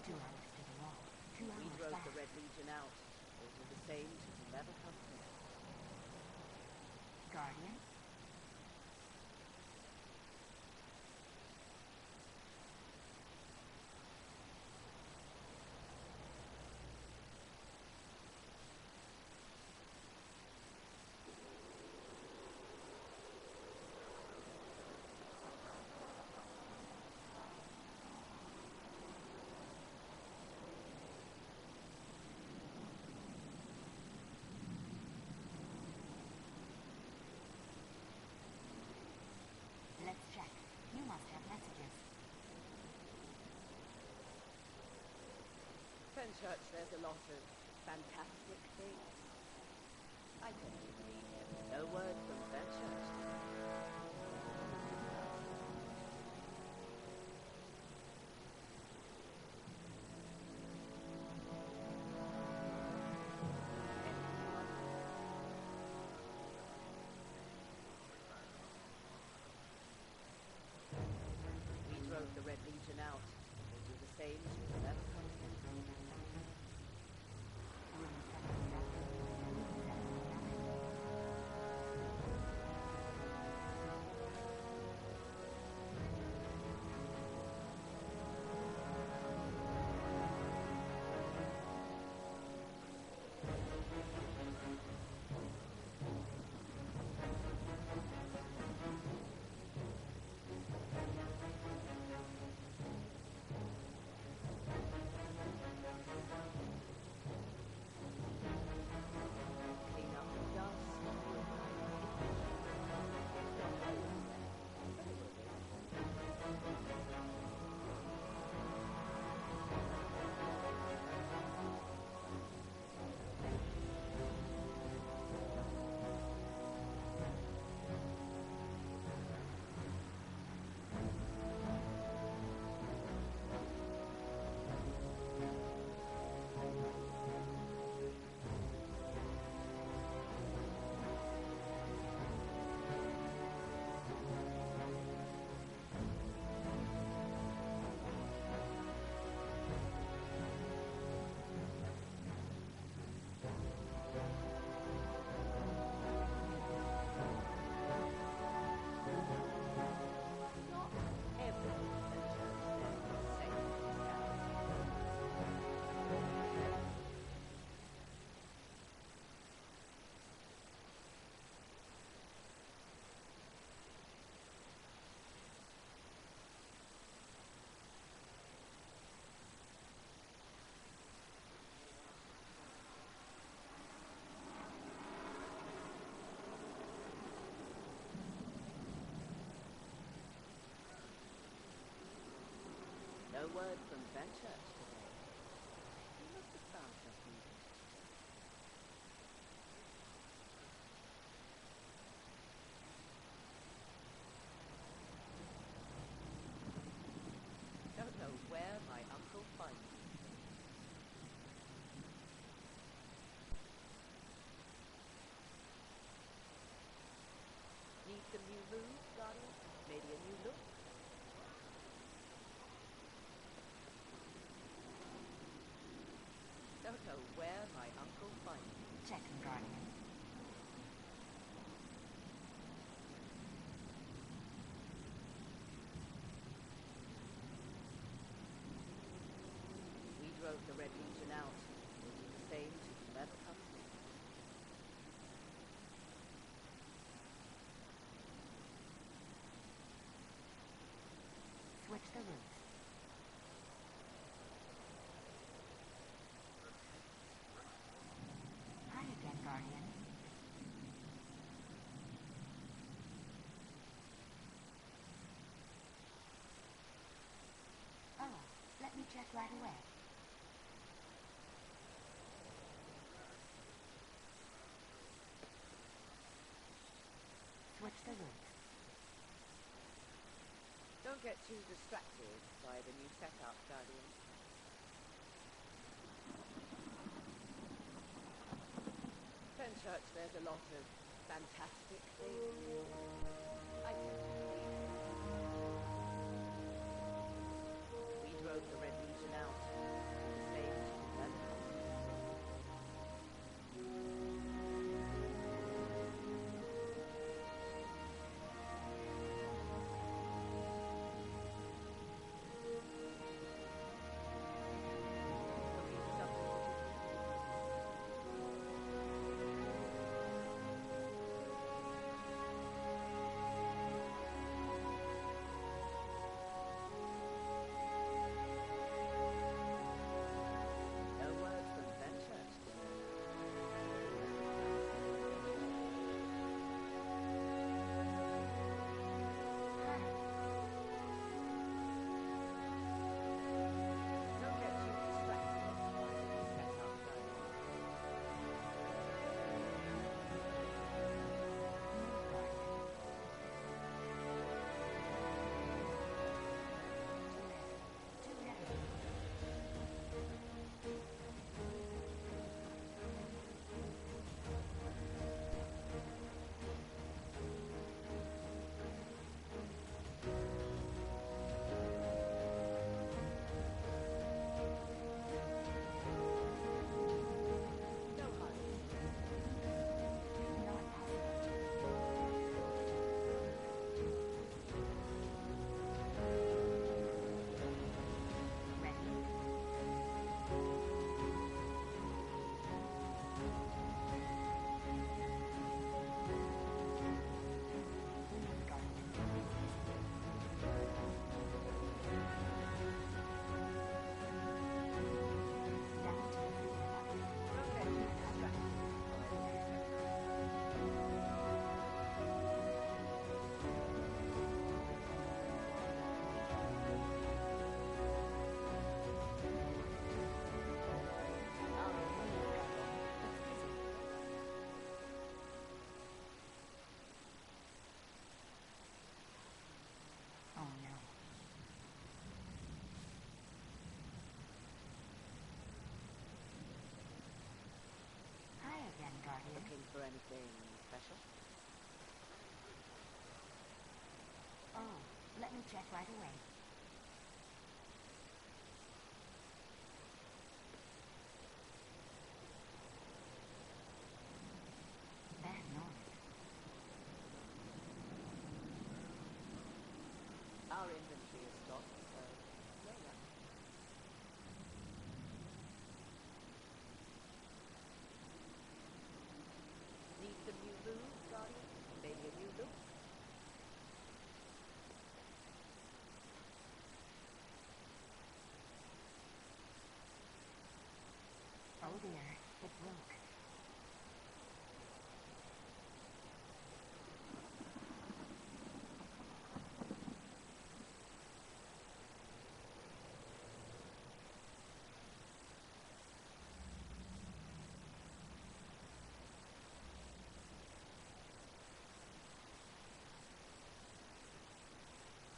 2 hours to the wall. 2 We hours drove back. the Red Legion out. We'll do the same to whomever comes next. Guardian? Let's check. You must have messages. Fenchurch, there's a lot of fantastic things. I think you read him. No word from Fenchurch. We drove the Red Legion out. We'll do the same to whoever comes next. Clean up the dust. Not everything Fenchurch says is safe. No word from Fenchurch today. You must have found something. Don't know where my uncle finds these things. Need some new moves, Guardian? Maybe a new look? matter where my uncle finds me. Checking, Guardian. We drove the Red Legion out. We'll do the same to whoever comes in. Switch the route. Hi again, Guardian. Oh, let me check right away. Switch the route. Don't get too distracted by the new setup, Guardian. Fenchurch, there's a lot of fantastic things. I tend to believe. We drove the Red Legion out. The same to whoever comes in. again, Guardian. Looking for anything special? Oh, let me check right away. Bad noise. Our inventory is stocked, so yeah. Need some new lube, Guardian? Maybe a new look? Oh dear, it broke.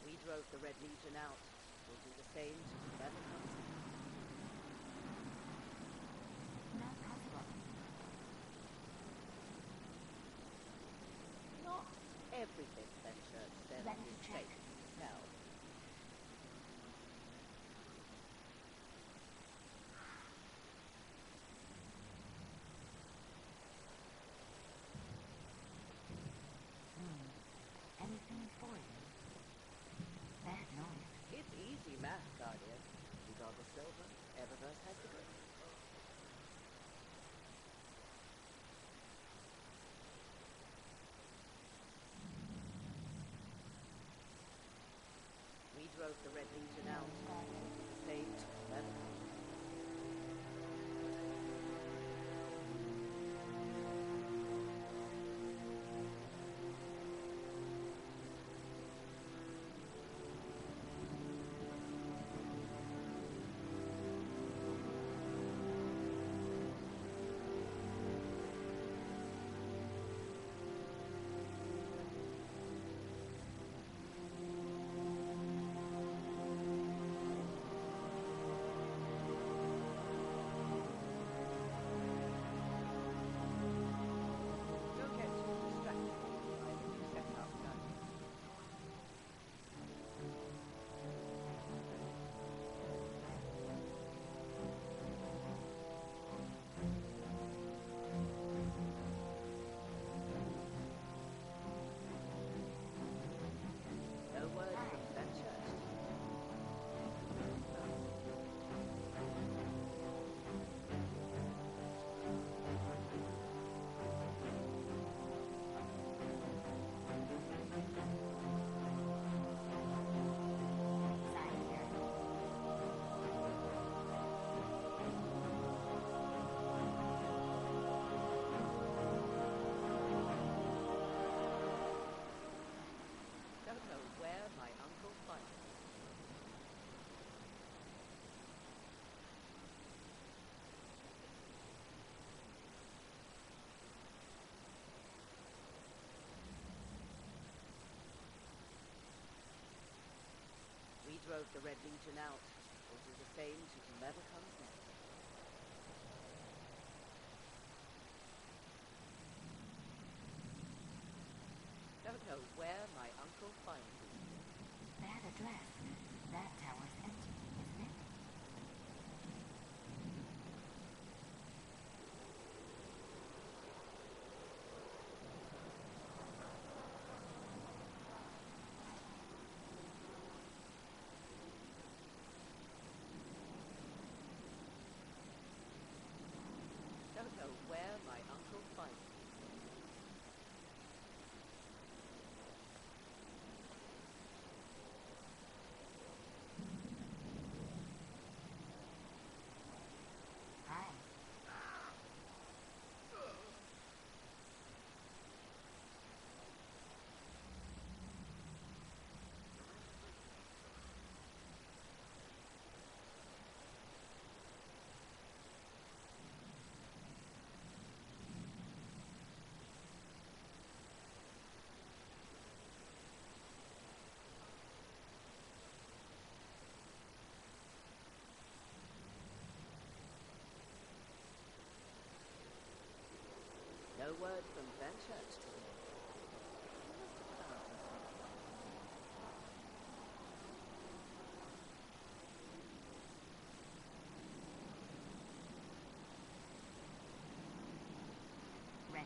We drove the Red Legion out. We'll do the same to whoever comes in. Not possible. Not everything Fenchurch said Let on me his check. tape. No. the Red Legion out. It is a fame to whomever comes next. Don't know where my uncle finds me. That address. That tower's empty, isn't it? Don't know where my uncle finds me. Hi. No word from Fenchurch today. Ready?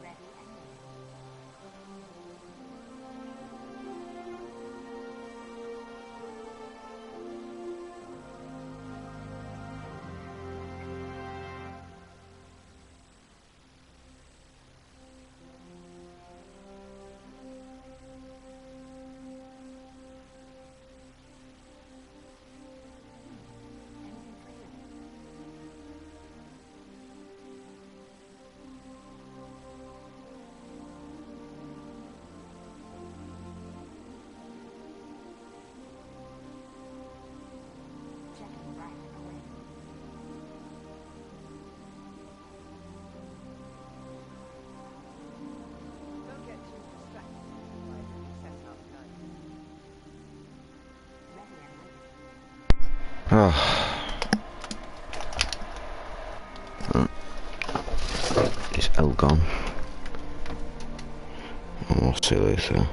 Ready and ready. Checking right away. Don't get too distracted by the recess house guys. Ready and ready. Is L gone? I'll see you later.